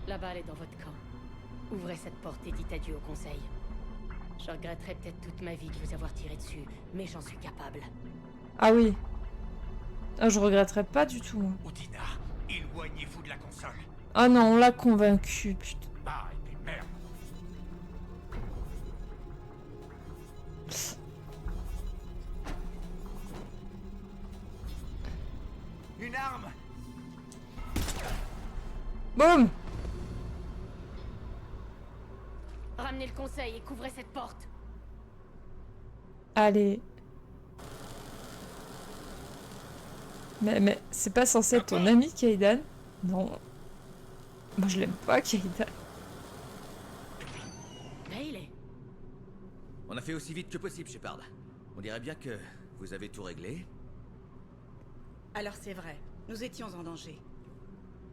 La balle est dans votre camp. Ouvrez cette porte et dites adieu au conseil. Je regretterai peut-être toute ma vie de vous avoir tiré dessus, mais j'en suis capable.
Ah oui. Ah, je regretterais pas du tout, moi.
Udina, éloignez-vous de la console.
Ah non, on l'a convaincu, putain.
Ah, et puis merde. Une arme.
Boum!
Ramenez le conseil et couvrez cette porte.
Allez. Mais c'est pas censé être ton ami, Kaidan? Non. Moi, je l'aime pas, Kaidan.
Bailey.
On a fait aussi vite que possible, Shepard. On dirait bien que vous avez tout réglé.
Alors c'est vrai, nous étions en danger.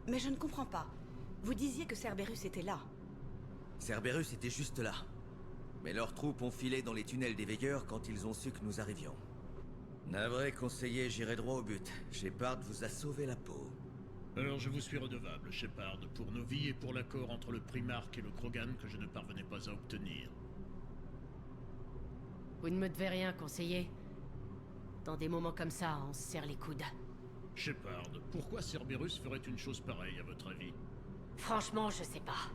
Mais je ne comprends pas. Vous disiez que Cerberus était là.
Cerberus était juste là. Mais leurs troupes ont filé dans les tunnels des veilleurs quand ils ont su que nous arrivions. Navré, conseiller, j'irai droit au but. Shepard vous a sauvé la peau.
Alors je vous suis redevable, Shepard, pour nos vies et pour l'accord entre le Primarque et le Krogan que je ne parvenais pas à obtenir.
Vous ne me devez rien, conseiller. Dans des moments comme ça, on se serre les coudes.
Shepard, pourquoi Cerberus ferait une chose pareille, à votre avis?
Franchement, je sais pas.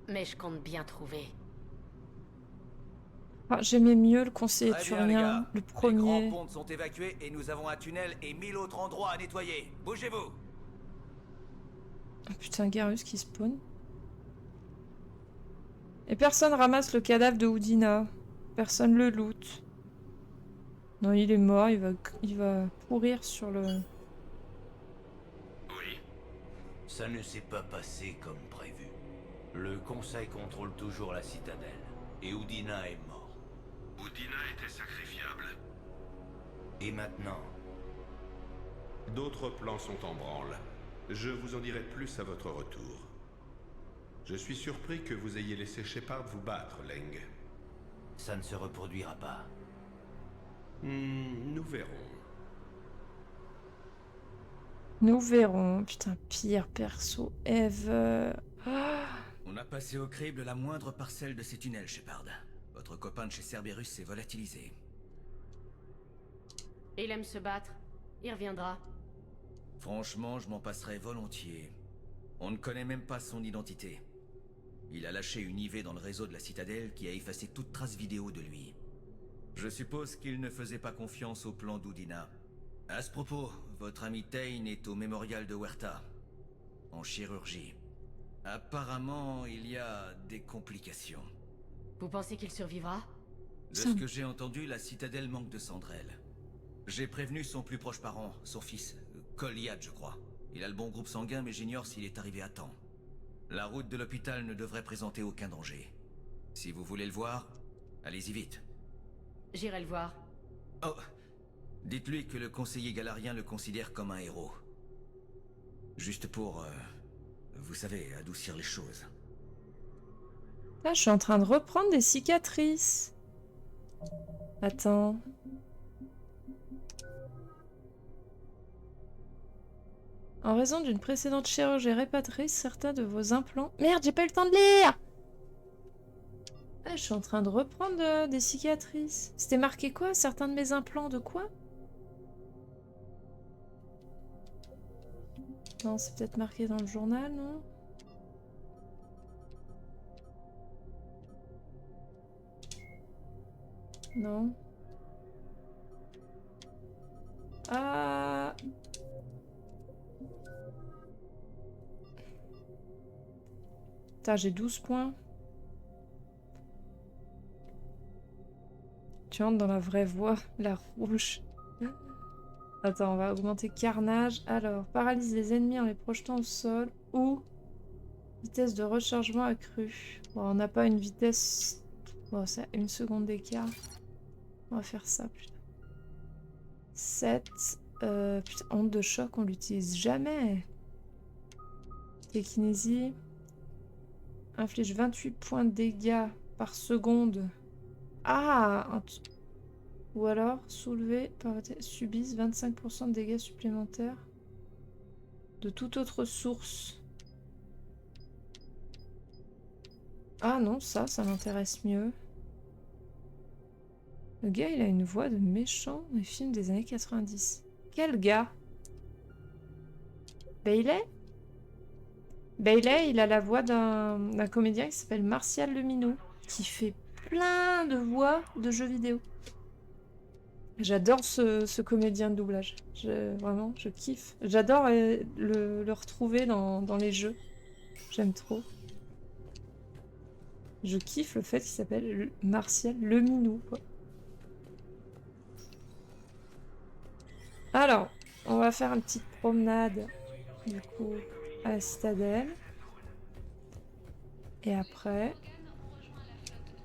Mais je compte bien trouver.
Ah, j'aimais mieux le conseiller
Très bien, les
turien,
gars.
le
Les
premier.
grands ponts sont évacués et nous avons un tunnel et 1000 autres endroits à nettoyer. Bougez-vous!
Oh putain, Garrus qui spawn. Et personne ramasse le cadavre de Udina. Personne le loot. Non, il est mort, il va pourrir sur le...
Oui. Ça ne s'est pas passé comme prévu. Le Conseil contrôle toujours la citadelle. Et Udina est mort.
Udina était sacrifiable.
Et maintenant?
D'autres plans sont en branle. Je vous en dirai plus à votre retour. Je suis surpris que vous ayez laissé Shepard vous battre, Leng.
Ça ne se reproduira pas.
Nous verrons.
Nous verrons. Putain, pire perso ever. Ah.
On a passé au crible la moindre parcelle de ces tunnels, Shepard. Votre copain de chez Cerberus s'est volatilisé.
Il aime se battre. Il reviendra.
Franchement, je m'en passerais volontiers. On ne connaît même pas son identité. Il a lâché une IV dans le réseau de la citadelle qui a effacé toute trace vidéo de lui. Je suppose qu'il ne faisait pas confiance au plan d'Udina. À ce propos, votre ami Tain est au mémorial de Huerta, en chirurgie. Apparemment, il y a des complications.
Vous pensez qu'il survivra?
De ce que j'ai entendu, la citadelle manque de cendrelles. J'ai prévenu son plus proche parent, son fils, Koliad, je crois. Il a le bon groupe sanguin, mais j'ignore s'il est arrivé à temps. La route de l'hôpital ne devrait présenter aucun danger. Si vous voulez le voir, allez-y vite.
J'irai le voir.
Oh, dites-lui que le conseiller galarien le considère comme un héros. Juste pour, vous savez, adoucir les choses.
Là, je suis en train de reprendre des cicatrices. Attends. En raison d'une précédente chirurgie réparatrice, certains de vos implants... Merde, j'ai pas eu le temps de lire! Ah, je suis en train de reprendre des cicatrices. C'était marqué quoi? Certains de mes implants de quoi? Non, c'est peut-être marqué dans le journal, non? Non. Ah. Putain, j'ai 12 points. Tu entres dans la vraie voie, la rouge. Attends, on va augmenter carnage. Alors, paralyse les ennemis en les projetant au sol ou vitesse de rechargement accrue. Bon, on n'a pas une vitesse... Bon, c'est 1 seconde d'écart. On va faire ça, putain. 7. Putain, onde de choc, on l'utilise jamais. Télékinésie. Inflige 28 points de dégâts par seconde. Ah! Ou alors, soulever par subissent 25% de dégâts supplémentaires de toute autre source. Ah non, ça m'intéresse mieux. Le gars, il a une voix de méchant dans les films des années 90. Quel gars? Bailey? Bailey, il a la voix d'un comédien qui s'appelle Martial Leminou, qui fait plein de voix de jeux vidéo. J'adore ce comédien de doublage. Vraiment, je kiffe. J'adore le retrouver dans les jeux. J'aime trop. Je kiffe le fait qu'il s'appelle Martial Leminou, quoi. Alors, on va faire une petite promenade, du coup, à la citadelle. Et après...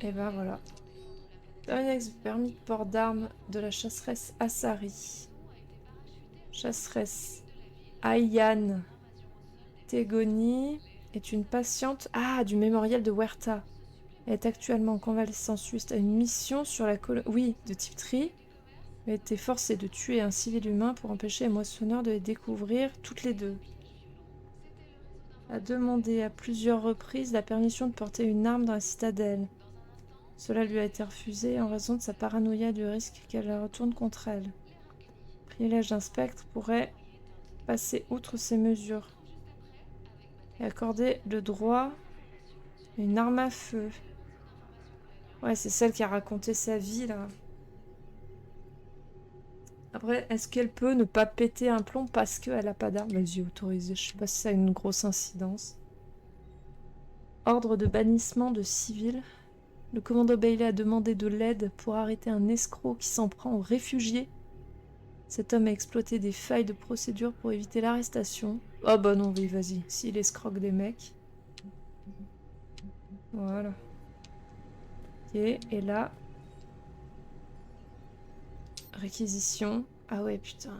Et ben voilà. Permis de port d'armes de la chasseresse Asari. Chasseresse Ayane Tegoni est une patiente du mémorial de Huerta. Elle est actuellement en convalescence suite à une mission sur la colonie... Oui, de type tri. Elle a été forcée de tuer un civil humain pour empêcher les moissonneurs de les découvrir toutes les deux. A demandé à plusieurs reprises la permission de porter une arme dans la citadelle. Cela lui a été refusé en raison de sa paranoïa du risque qu'elle la retourne contre elle. Le privilège d'un spectre pourrait passer outre ces mesures et accorder le droit à une arme à feu. Ouais, c'est celle qui a raconté sa vie, là. Après, est-ce qu'elle peut ne pas péter un plomb parce qu'elle n'a pas d'arme? Vas-y, autorisé. Je sais pas si ça a une grosse incidence. Ordre de bannissement de civils. Le commandant Bailey a demandé de l'aide pour arrêter un escroc qui s'en prend aux réfugiés. Cet homme a exploité des failles de procédure pour éviter l'arrestation. Oh bah non, oui, vas-y. S'il escroque des mecs. Voilà. Ok, et là... Réquisition. Ah ouais, putain.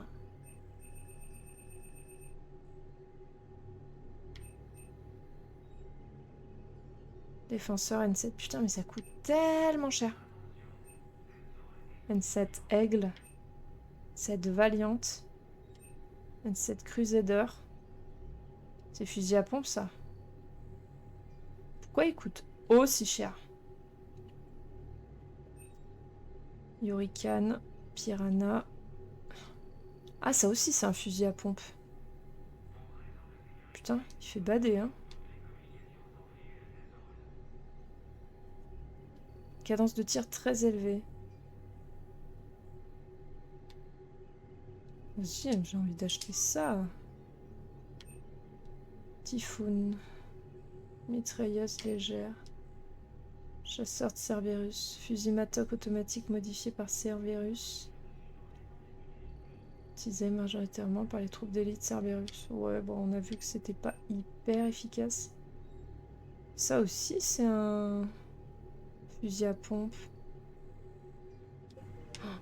Défenseur N7. Putain, mais ça coûte tellement cher. N7 Aigle. N7 Valiante. N7 Crusader. C'est fusil à pompe, ça. Pourquoi il coûte aussi cher? Hurricane. Piranha. Ah, ça aussi, c'est un fusil à pompe. Putain, il fait bader, hein. Cadence de tir très élevée. Vas-y, j'ai envie d'acheter ça. Typhoon. Mitrailleuse légère. Chasseur de Cerberus. Fusil Matok automatique modifié par Cerberus. Utilisé majoritairement par les troupes d'élite Cerberus. Ouais, bon, on a vu que c'était pas hyper efficace. Ça aussi, c'est un fusil à pompe.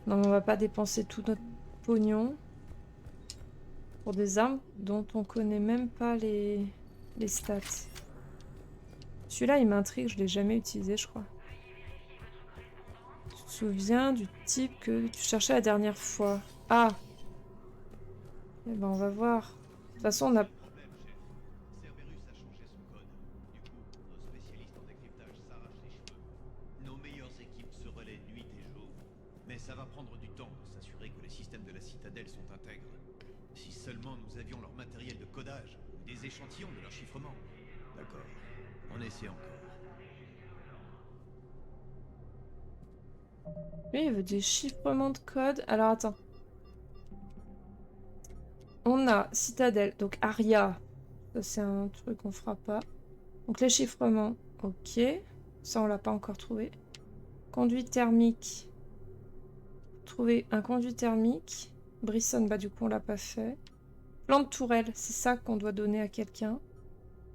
Non, mais on va pas dépenser tout notre pognon pour des armes dont on connaît même pas les stats. Celui-là, il m'intrigue, je l'ai jamais utilisé, je crois. Tu te souviens du type que tu cherchais la dernière fois? Ah! Eh ben, on va voir. De toute façon, on a...
Cerberus a changé son code. Du coup, nos spécialistes en décryptage s'arrachent les cheveux. Nos meilleures équipes se relaient nuit et jour. Mais ça va prendre du temps pour s'assurer que les systèmes de la citadelle sont intègres. Si seulement nous avions leur matériel de codage, ou des échantillons de leur chiffrement. D'accord. On essaie encore.
Lui, il veut des chiffrements de code. Alors, attends. On a Citadelle, donc Aria. Ça, c'est un truc qu'on fera pas. Donc, les chiffrements. Ok. Ça, on l'a pas encore trouvé. Conduit thermique. Trouver un conduit thermique. Brisson, bah du coup, on l'a pas fait. Plan de tourelle, c'est ça qu'on doit donner à quelqu'un.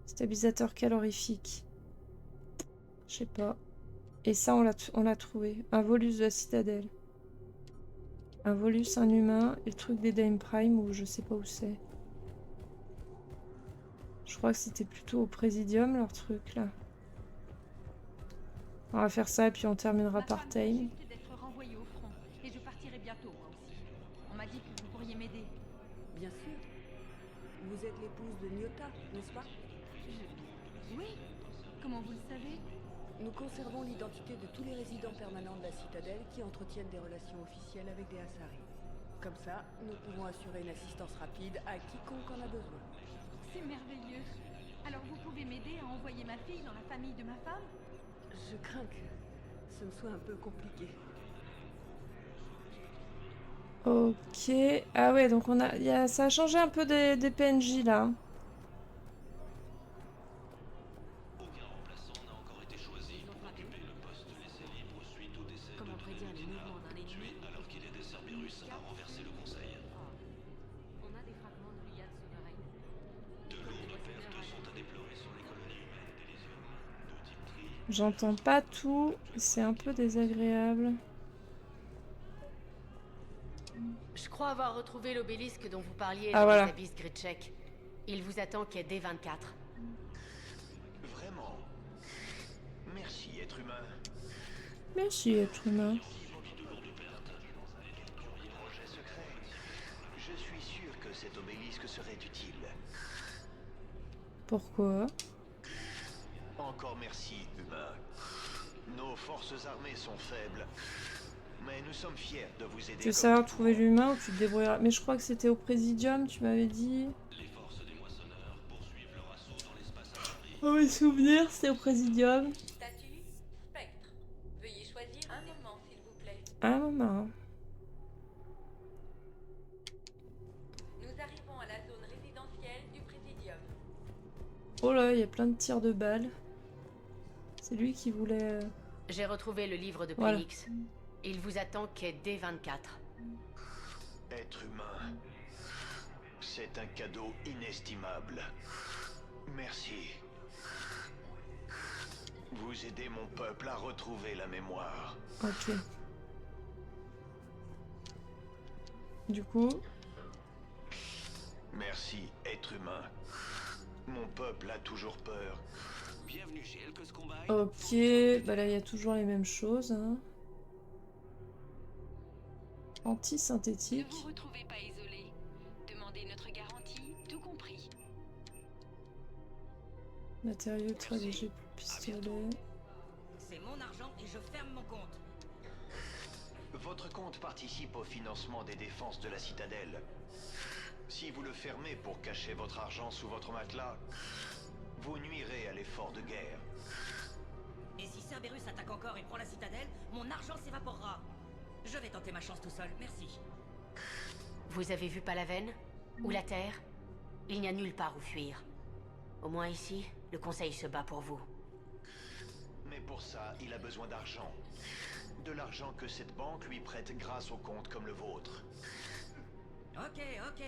Stabilisateur calorifique. Je sais pas. Et ça, on l'a trouvé. Un Volus de la Citadelle. Un Volus, un humain. Et le truc des Dame Prime, où je sais pas où c'est. Je crois que c'était plutôt au Présidium, leur truc, là. On va faire ça, et puis on terminera par time.
D'être renvoyé au front, et je partirai bientôt, moi aussi. On m'a dit que vous pourriez m'aider.
Bien sûr. Vous êtes l'épouse de Nyota, n'est-ce pas?
Oui. Comment vous le savez?
Nous conservons l'identité de tous les résidents permanents de la Citadelle qui entretiennent des relations officielles avec des Asari. Comme ça, nous pouvons assurer une assistance rapide à quiconque en a besoin.
C'est merveilleux. Alors vous pouvez m'aider à envoyer ma fille dans la famille de ma femme?
Je crains que ce ne soit un peu compliqué.
Ok. Ah ouais, donc ça a changé un peu des PNJ, là.
Comment prédire les mouvements d'un ennemi
alors qu'il aidait Cerberus à renverser le conseil.
On a des fragments de l'IA souveraine.
De lourdes pertes sont à déplorer sur les colonies humaines d'Elysium. De type tri.
J'entends pas tout. C'est un peu désagréable.
Je crois avoir retrouvé l'obélisque dont vous parliez
Ah,
dans
voilà.
les abysses Gritchek. Il vous attend quai D24.
Vraiment. Merci, être humain.
Merci, être humain.
Projet secret. Je suis sûr que cet obélisque serait utile.
Pourquoi?
Encore merci, humain. Nos forces armées sont faibles. Mais nous sommes fiers de vous aider.
Tu veux savoir trouver l'humain ou tu te débrouilleras? Mais je crois que c'était au Présidium, tu m'avais dit.
Les forces des moissonneurs poursuivent leur assaut dans l'espace intérieur.
Oh, mes souvenirs, c'était au Présidium.
Statut Spectre. Veuillez choisir un moment, s'il vous plaît.
Un moment.
Nous arrivons à la zone résidentielle du Présidium.
Oh là, il y a plein de tirs de balles. C'est lui qui voulait...
J'ai retrouvé le livre de
Voilà.
Phoenix. Il vous attend quai D24.
Être humain, c'est un cadeau inestimable. Merci. Vous aidez mon peuple à retrouver la mémoire.
Ok. Du coup...
Merci, être humain. Mon peuple a toujours peur.
Bienvenue chez Elkos Combine.
Ok, bah là il y a toujours les mêmes choses. Hein.
Ne
Anti-synthétique.
vous retrouvez pas isolé. Demandez notre garantie, tout compris.
Matériaux très léger pour pistolet.
C'est mon argent et je ferme mon compte.
Votre compte participe au financement des défenses de la Citadelle. Si vous le fermez pour cacher votre argent sous votre matelas, vous nuirez à l'effort de guerre.
Et si Cerberus attaque encore et prend la citadelle, mon argent s'évaporera. Je vais tenter ma chance tout seul, merci.
Vous avez vu Palaven? Ou la Terre? Il n'y a nulle part où fuir. Au moins ici, le Conseil se bat pour vous.
Mais pour ça, il a besoin d'argent. De l'argent que cette banque lui prête grâce aux comptes comme le vôtre.
Ok, ok.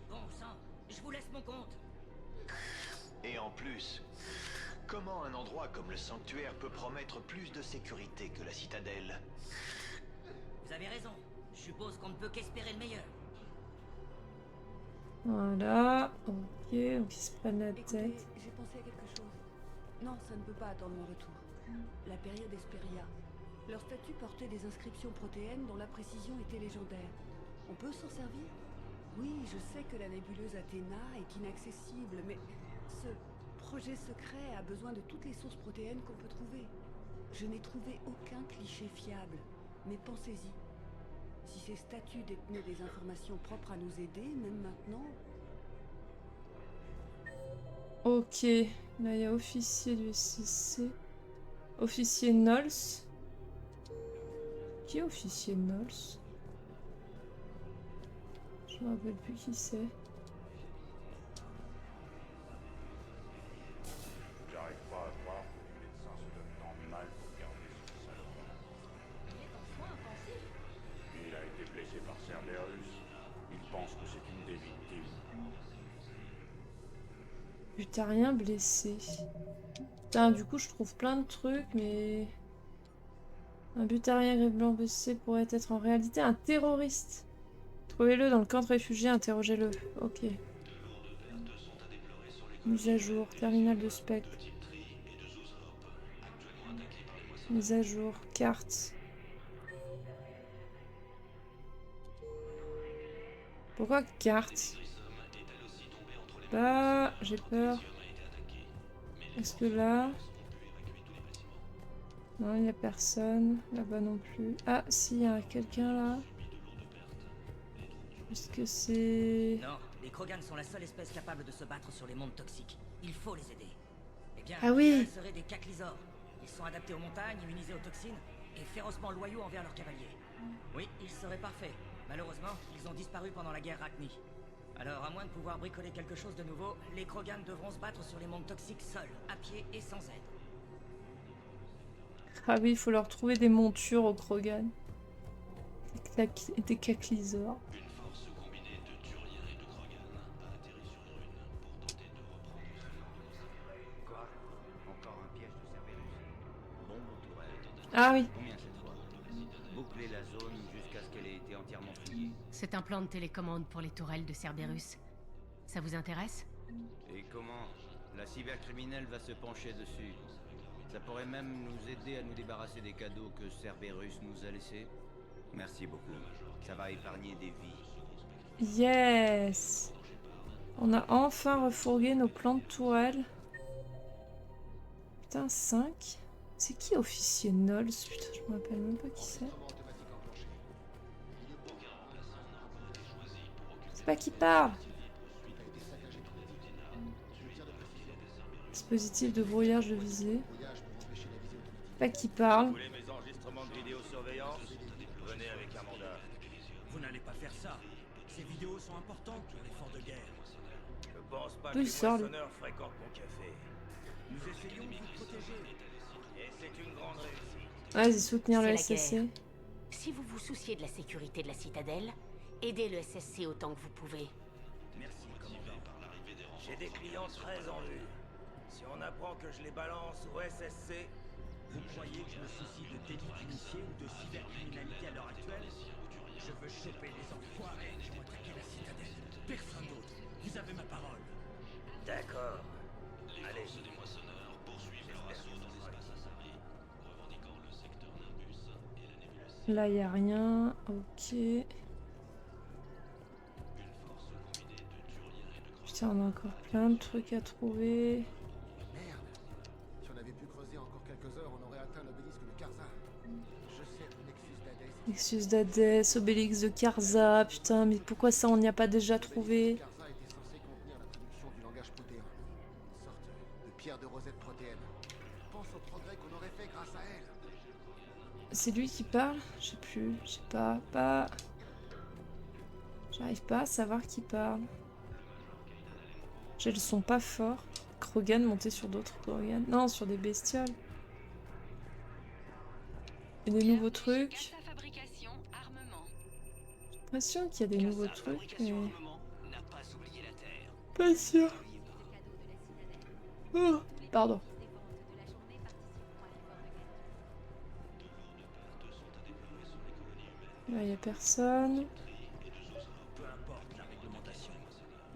Bon sang, je vous laisse mon compte.
Et en plus, comment un endroit comme le sanctuaire peut promettre plus de sécurité que la Citadelle?
Vous avez raison. Je suppose qu'on ne peut qu'espérer le meilleur.
Voilà. Ok, donc ils se prennent la
Écoutez,
tête.
j'ai pensé à quelque chose. Non, ça ne peut pas attendre mon retour. La période Esperia. Leur statut portait des inscriptions protéennes dont la précision était légendaire. On peut s'en servir? Oui, je sais que la nébuleuse Athéna est inaccessible, mais ce projet secret a besoin de toutes les sources protéennes qu'on peut trouver. Je n'ai trouvé aucun cliché fiable, mais pensez-y. Si ces statues détenaient des informations propres à nous aider, même maintenant...
Ok, là il y a officier du SCC. Officier Knowles. Qui est officier Knowles? Je me rappelle plus qui c'est.
J'arrive pas à croire que les médecins se donnent tant de mal pour garder ce salaud.
Il est en soins intensifs.
Il a été blessé par Cerberus. Il pense que c'est une des victimes.
Butarien blessé. Putain, du coup, je trouve plein de trucs, mais... Un butarien gris blanc blessé pourrait être en réalité un terroriste. Trouvez-le dans le camp de réfugiés, interrogez-le. Ok. Mise à jour, terminal de spectre. Mise à jour, carte. Pourquoi carte? Bah, j'ai peur. Est-ce que là... Non, il n'y a personne. Là-bas non plus. Ah, si, il y a quelqu'un là. Est-ce que c'est...
Non, les Krogan sont la seule espèce capable de se battre sur les mondes toxiques. Il faut les aider. Eh bien,
ah oui,
ils seraient des caclysores. Ils sont adaptés aux montagnes, immunisés aux toxines et férocement loyaux envers leurs cavaliers. Oui, ils seraient parfaits. Malheureusement, ils ont disparu pendant la guerre Rachni. Alors, à moins de pouvoir bricoler quelque chose de nouveau, les Krogan devront se battre sur les mondes toxiques seuls, à pied et sans aide.
Ah oui, il faut leur trouver des montures aux Krogan. Des caclysores.
Une force combinée de Turiens et de Krogan a atterri sur Rune pour tenter de reprendre ce...
Quoi? Encore un piège de Cerberus? Bombe aux tourelles.
Ah oui.
Combien cette fois? Boucler la zone jusqu'à ce qu'elle ait été entièrement fouillée.
C'est un plan de télécommande pour les tourelles de Cerberus. Ça vous intéresse?
Et comment? La cybercriminelle va se pencher dessus. Ça pourrait même nous aider à nous débarrasser des cadeaux que Cerberus nous a laissés. Merci beaucoup. Ça va épargner des vies.
Yes. On a enfin refourgué nos plans de tourelle. Putain, 5. C'est qui officier Knowles? Putain, je me rappelle même pas qui c'est. C'est pas qui parle. Dispositif de brouillage de visée. Pas qui parle.
Vous voulez mes enregistrements de vidéosurveillance? Venez avec un mandat.
Vous n'allez pas faire ça. Ces vidéos sont importantes pour l'effort de guerre.
Je pense pas
D'où
que
il
les
sort, lui?
moissonneurs fréquentent mon café.
Nous essayons de vous protéger.
Et c'est une grande réussite.
Vas-y, soutenir le
C'est la
SSC.
guerre. Si vous vous souciez de la sécurité de la citadelle, aidez le SSC autant que vous pouvez.
Merci, commandant. J'ai des clients très en vue. Si on apprend que je les balance au SSC...
Vous croyez que je me soucie de délits d'initiés ou de cybercriminalité à l'heure actuelle? Je veux choper les enfoirés qui ont attaqué la citadelle. Personne d'autre. Vous avez ma parole.
D'accord.
Les
Allez.
forces des moissonneurs poursuivent leur assaut dans l'espace asservi, revendiquant le secteur Nimbus et la nébuleuse.
Là, y a rien. Ok. Putain, on a encore plein de trucs à trouver.
Merde. Si on avait pu creuser encore quelques heures, on aurait atteint l'obélisque de Karza. Je sais, le Nexus d'Hadès.
Nexus d'Hadès, Obélix de Karza. Putain, mais pourquoi ça, on n'y a pas déjà trouvé?
Karza était censé contenir la traduction du langage protéin. Une sorte de pierre de rosette protéenne. Pense au progrès qu'on aurait fait grâce à elle.
C'est lui qui parle? Je sais plus, je sais pas. J'arrive pas à savoir qui parle. J'ai le son pas fort. Krogan monté sur d'autres Krogan. Non, sur des bestioles. Et des nouveaux trucs. J'ai l'impression qu'il y a des nouveaux trucs, mais... Pas sûr. Oh, pardon. Là, y a personne.
Peu importe la réglementation.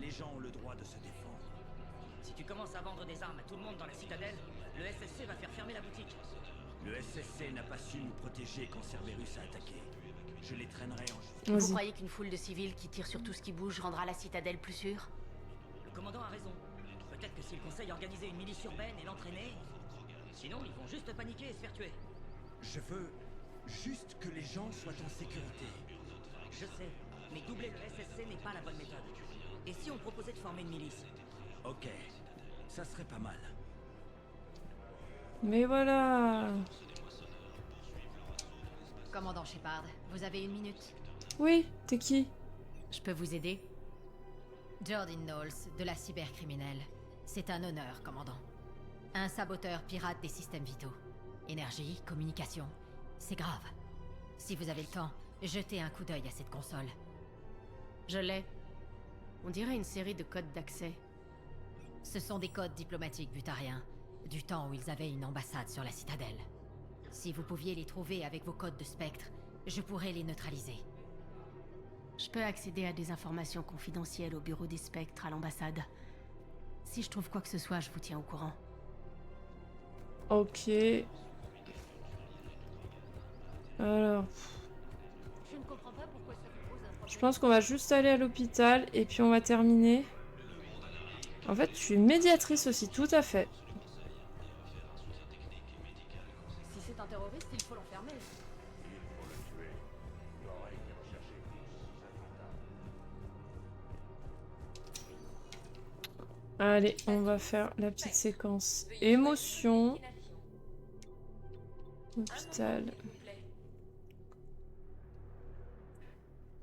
Les gens ont le droit de se défendre.
Si tu commences à vendre des armes à tout le monde dans la citadelle, le SSC va faire fermer la boutique.
Le SSC n'a pas su nous protéger quand Cerberus a attaqué. Je les traînerai en justice.
Vous croyez qu'une foule de civils qui tire sur tout ce qui bouge rendra la citadelle plus sûre?
Le commandant a raison. Peut-être que si le conseil organisait une milice urbaine et l'entraînait... Sinon, ils vont juste paniquer et se faire tuer.
Je veux juste que les gens soient en sécurité.
Je sais, mais doubler le SSC n'est pas la bonne méthode. Et si on proposait de former une milice?
Ok, ça serait pas mal.
Mais voilà.
Commandant Shepard, vous avez une minute?
Oui, t'es qui?
Je peux vous aider?
Jordan Knowles, de la cybercriminelle. C'est un honneur, commandant. Un saboteur pirate des systèmes vitaux. Énergie, communication. C'est grave. Si vous avez le temps, jetez un coup d'œil à cette console.
Je l'ai. On dirait une série de codes d'accès.
Ce sont des codes diplomatiques butariens, du temps où ils avaient une ambassade sur la citadelle. Si vous pouviez les trouver avec vos codes de spectre, je pourrais les neutraliser.
Je peux accéder à des informations confidentielles au bureau des spectres à l'ambassade. Si je trouve quoi que ce soit, je vous tiens au courant.
Ok. Alors...
Je ne comprends pas pourquoi ça vous pose un problème.
Je pense qu'on va juste aller à l'hôpital et puis on va terminer. En fait, je suis médiatrice aussi, tout à fait.
Si c'est un terroriste, il faut l'enfermer.
Allez, on va faire la petite séquence émotion. Hôpital.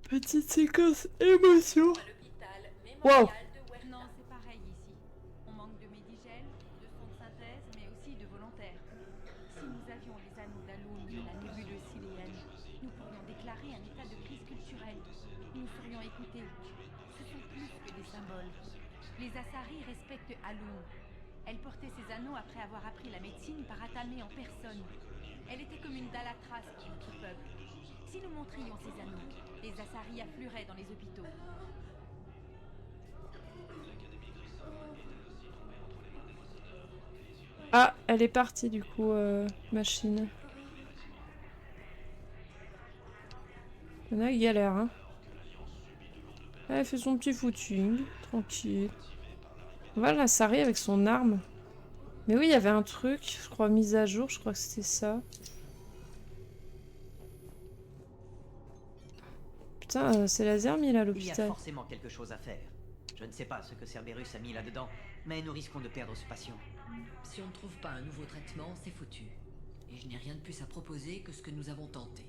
Petite séquence émotion. Wow.
Non, c'est pareil ici. On manque de médigel, de son de synthèse, mais aussi de volontaires. Si nous avions les anneaux d'Alun de la nébuleuse siléenne, nous pourrions déclarer un état de crise culturelle. Nous serions écoutés. Ce sont plus que des symboles. Les Asari respectent Alun. Elle portait ses anneaux après avoir appris la médecine par Atamé en personne. Elle était comme une Dalatras pour notre peuple. Si nous montrions ces anneaux, les Asari afflueraient dans les hôpitaux.
Ah, elle est partie du coup, machine. Il y en a qui galèrent, hein. Elle fait son petit footing, tranquille. On va la sarrer avec son arme. Mais oui, il y avait un truc, je crois, mise à jour, je crois que c'était ça. Putain, c'est laser mis là à
Il y a
l'hôpital.
forcément quelque chose à faire. Je ne sais pas ce que Cerberus a mis là-dedans, mais nous risquons de perdre ce patient.
Si on ne trouve pas un nouveau traitement, c'est foutu. Et je n'ai rien de plus à proposer que ce que nous avons tenté.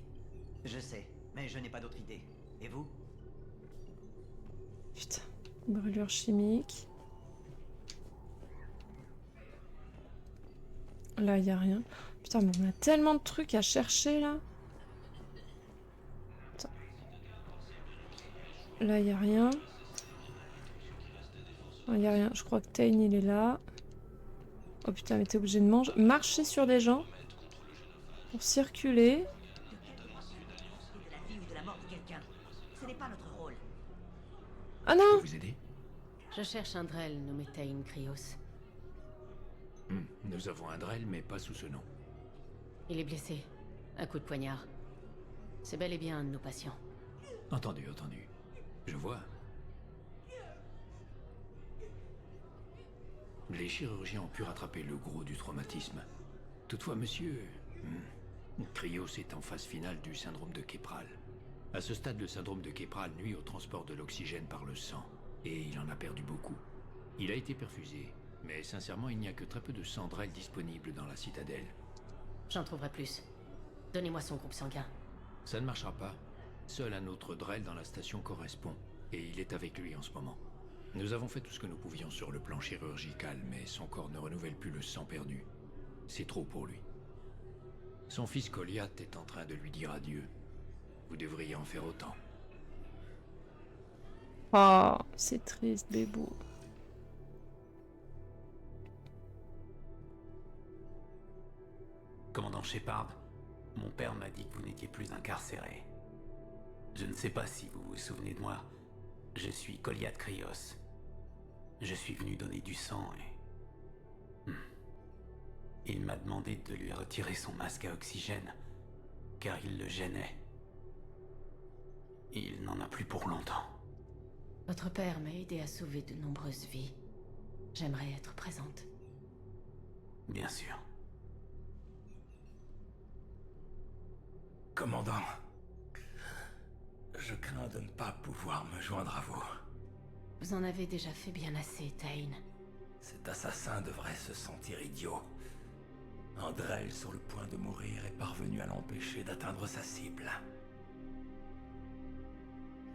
Je sais, mais je n'ai pas d'autre idée. Et vous?
Putain, brûlure chimique. Là, il n'y a rien. Putain, mais on a tellement de trucs à chercher, là. Attends. Là, il n'y a rien. Il n'y a rien. Je crois que Tain, il est là. Oh putain, mais t'es obligé de manger. Marcher sur des gens. Pour circuler.
De la vie ou de la mort de quelqu'un. Ce n'est pas notre rôle.
Ah non!
Vous aider?
Je cherche un Drell nommé Tain Krios.
Nous avons un Drell, mais pas sous ce nom.
Il est blessé. Un coup de poignard. C'est bel et bien un de nos patients.
Entendu, entendu. Je vois. Les chirurgiens ont pu rattraper le gros du traumatisme. Toutefois, monsieur... Krios est en phase finale du syndrome de Kepral. À ce stade, le syndrome de Kepral nuit au transport de l'oxygène par le sang. Et il en a perdu beaucoup. Il a été perfusé. Mais sincèrement, il n'y a que très peu de sang Drell disponible dans la citadelle.
J'en trouverai plus. Donnez-moi son groupe sanguin.
Ça ne marchera pas. Seul un autre Drell dans la station correspond. Et il est avec lui en ce moment. Nous avons fait tout ce que nous pouvions sur le plan chirurgical, mais son corps ne renouvelle plus le sang perdu. C'est trop pour lui. Son fils Goliath est en train de lui dire adieu. Vous devriez en faire autant.
Oh, c'est triste, bébou.
Commandant Shepard, mon père m'a dit que vous n'étiez plus incarcéré. Je ne sais pas si vous vous souvenez de moi. Je suis Goliath Krios. Je suis venu donner du sang et... Il m'a demandé de lui retirer son masque à oxygène, car il le gênait. Il n'en a plus pour longtemps.
Votre père m'a aidé à sauver de nombreuses vies. J'aimerais être présente.
Bien sûr.
Commandant, je crains de ne pas pouvoir me joindre à vous.
Vous en avez déjà fait bien assez, Tain.
Cet assassin devrait se sentir idiot. Andrel, sur le point de mourir, est parvenu à l'empêcher d'atteindre sa cible.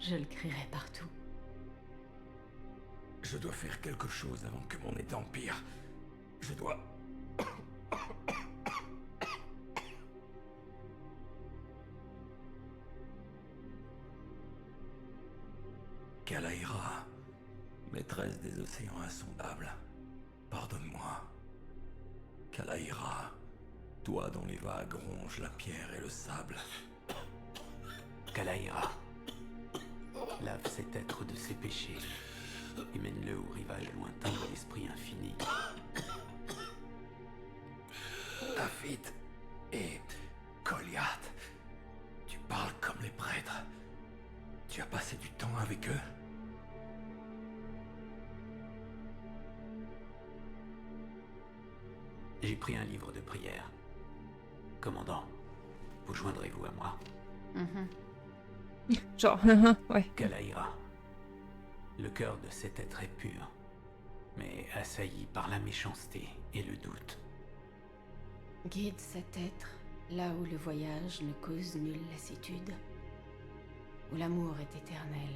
Je le crierai partout.
Je dois faire quelque chose avant que mon état empire. Je dois... Kalaïra, maîtresse des océans insondables, pardonne-moi. Kalaïra, toi dont les vagues rongent la pierre et le sable.
Kalaïra, lave cet être de ses péchés et mène-le au rivage lointain de l'esprit infini.
David et Goliath, tu parles comme les prêtres. Tu as passé du temps avec eux?
J'ai pris un livre de prière. Commandant, vous joindrez-vous à moi?
Genre, ouais.
Kalaïra, le cœur de cet être est pur, mais assailli par la méchanceté et le doute.
Guide cet être là où le voyage ne cause nulle lassitude, où l'amour est éternel,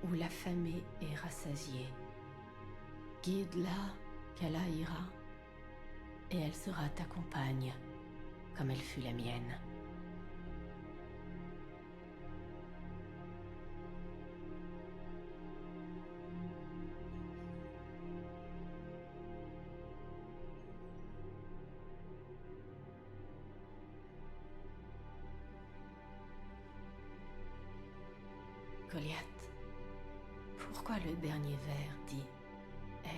où l'affamé est rassasié. Guide-la, Kalaïra, et elle sera ta compagne, comme elle fut la mienne. Goliath, pourquoi le dernier vers dit « elle » ?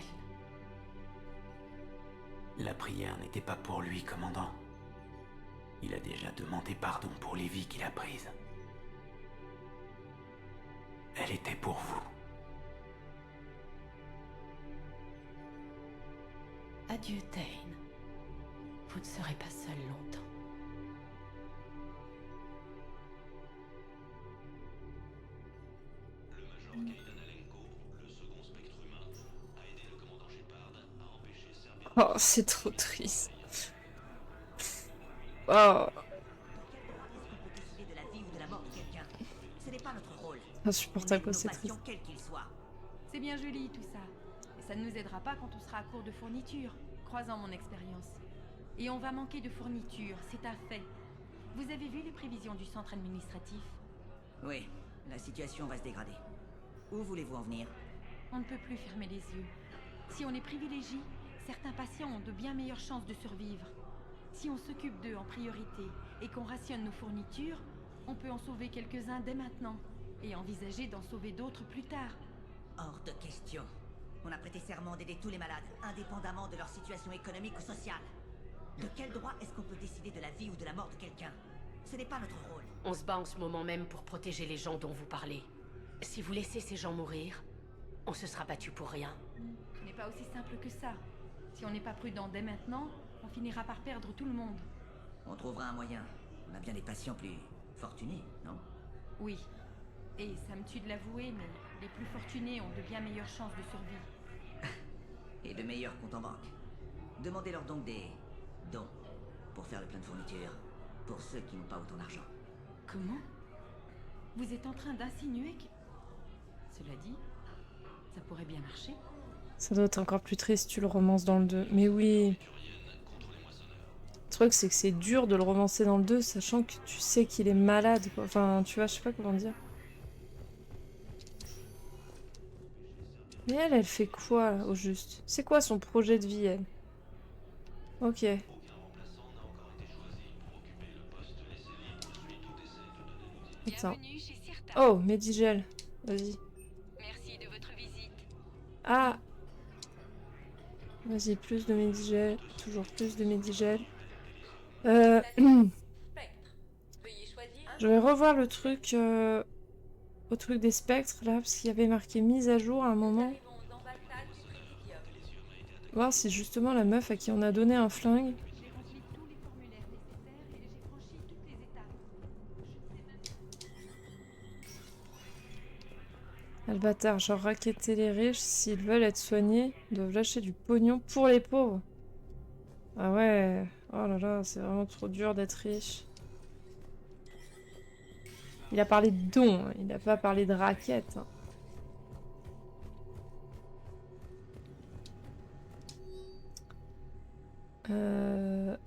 La prière n'était pas pour lui, commandant. Il a déjà demandé pardon pour les vies qu'il a prises. Elle était pour vous.
Adieu, Tain. Vous ne serez pas seul longtemps.
Le Major Kaidan Alenko, le second spectre humain, a aidé le commandant Shepard à empêcher Cerberus...
Oh, c'est trop triste. Oh.
Décider de la vie ou de la mort de quelqu'un. Ce n'est pas notre rôle.
Insupportable,
Nos
c'est
passions,
triste.
quels qu'ils soient.
C'est bien joli tout ça. Et ça ne nous aidera pas quand on sera à court de fournitures, croisant mon expérience. Et on va manquer de fournitures, c'est un fait. Vous avez vu les prévisions du centre administratif?
Oui, la situation va se dégrader. Où voulez-vous en venir?
On ne peut plus fermer les yeux. Si on les privilégie, certains patients ont de bien meilleures chances de survivre. Si on s'occupe d'eux en priorité et qu'on rationne nos fournitures, on peut en sauver quelques-uns dès maintenant et envisager d'en sauver d'autres plus tard.
Hors de question. On a prêté serment d'aider tous les malades, indépendamment de leur situation économique ou sociale. De quel droit est-ce qu'on peut décider de la vie ou de la mort de quelqu'un? Ce n'est pas notre rôle.
On se bat en ce moment même pour protéger les gens dont vous parlez. Si vous laissez ces gens mourir, on se sera battu pour rien.
Ce n'est pas aussi simple que ça. Si on n'est pas prudent dès maintenant, on finira par perdre tout le monde.
On trouvera un moyen. On a bien des patients plus fortunés, non?
Oui. Et ça me tue de l'avouer, mais les plus fortunés ont de bien meilleures chances de survie.
Et de meilleurs comptes en banque. Demandez-leur donc des dons pour faire le plein de fournitures pour ceux qui n'ont pas autant d'argent.
Comment? Vous êtes en train d'insinuer que... Cela dit, ça pourrait bien marcher.
Ça doit être encore plus triste, tu le romances dans le 2. Mais oui. Le truc, c'est que c'est dur de le romancer dans le 2, sachant que tu sais qu'il est malade, quoi. Enfin, tu vois, je sais pas comment dire. Mais elle fait quoi, là, au juste? C'est quoi son projet de vie, elle? Ok. Attends. Oh, Medigel. Vas-y.
Merci de votre visite.
Ah! Vas-y, plus de Medigel. Toujours plus de Medigel. Je vais revoir le truc... au truc des spectres, là, parce qu'il y avait marqué mise à jour à un moment. Voir si justement la meuf à qui on a donné un flingue... Ah, le bâtard, genre raqueter les riches, s'ils veulent être soignés, doivent lâcher du pognon pour les pauvres. Ah ouais. Oh là là, c'est vraiment trop dur d'être riche. Il a parlé de dons, hein. Il n'a pas parlé de raquettes. Hein.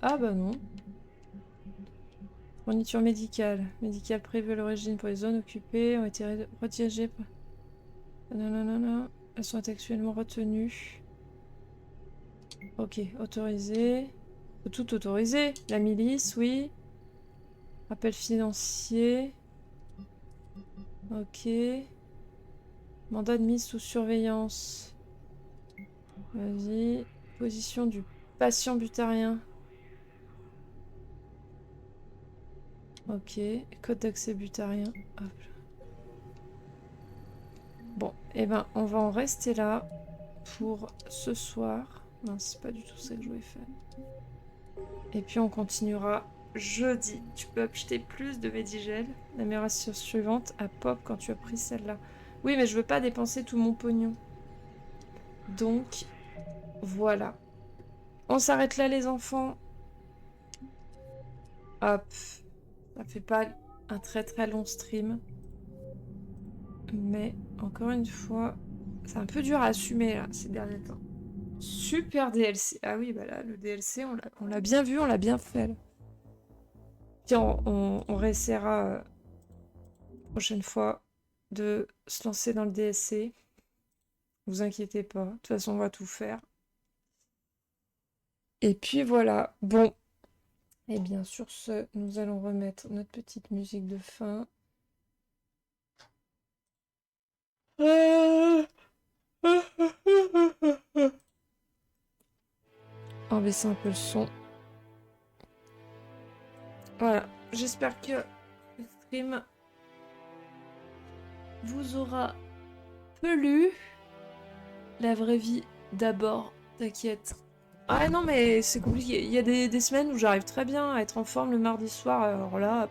Ah bah non. Fourniture médicale. Médicale prévue à l'origine pour les zones occupées ont été redirigées. Non, non, non, non. Elles sont actuellement retenues. Ok, autorisé. Faut tout autoriser. La milice, oui. Appel financier. Ok. Mandat de mise sous surveillance. Vas-y. Position du patient butarien. Ok. Code d'accès butarien. Hop. Bon, et ben on va en rester là pour ce soir. Non, c'est pas du tout ça que je voulais faire. Et puis on continuera jeudi. Tu peux acheter plus de Medigel. L'amélioration suivante à pop quand tu as pris celle-là. Oui, mais je veux pas dépenser tout mon pognon. Donc, voilà. On s'arrête là, les enfants. Hop. Ça fait pas un très très long stream. Mais, encore une fois, c'est un peu dur à assumer, là, ces derniers temps. Super DLC. Ah oui, bah là, le DLC, on l'a bien vu, on l'a bien fait. Là. Puis on réessayera prochaine fois de se lancer dans le DSC. Vous inquiétez pas, de toute façon, on va tout faire. Et puis voilà. Bon. Et bien sur ce, nous allons remettre notre petite musique de fin. En baissant un peu le son. Voilà, j'espère que le stream vous aura plu. La vraie vie d'abord, t'inquiète. Ah non mais c'est compliqué, il y a des semaines où j'arrive très bien à être en forme le mardi soir, alors là,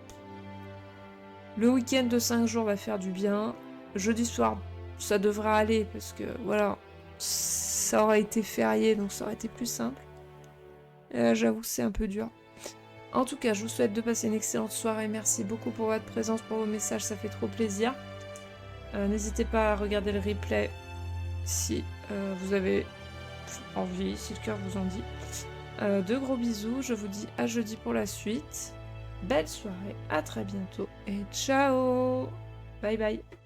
le week-end de 5 jours va faire du bien. Jeudi soir, ça devrait aller parce que voilà, ça aurait été férié donc ça aurait été plus simple. Et là j'avoue c'est un peu dur. En tout cas, je vous souhaite de passer une excellente soirée. Merci beaucoup pour votre présence, pour vos messages, ça fait trop plaisir. N'hésitez pas à regarder le replay si vous avez envie, si le cœur vous en dit. De gros bisous, je vous dis à jeudi pour la suite. Belle soirée, à très bientôt et ciao! Bye bye!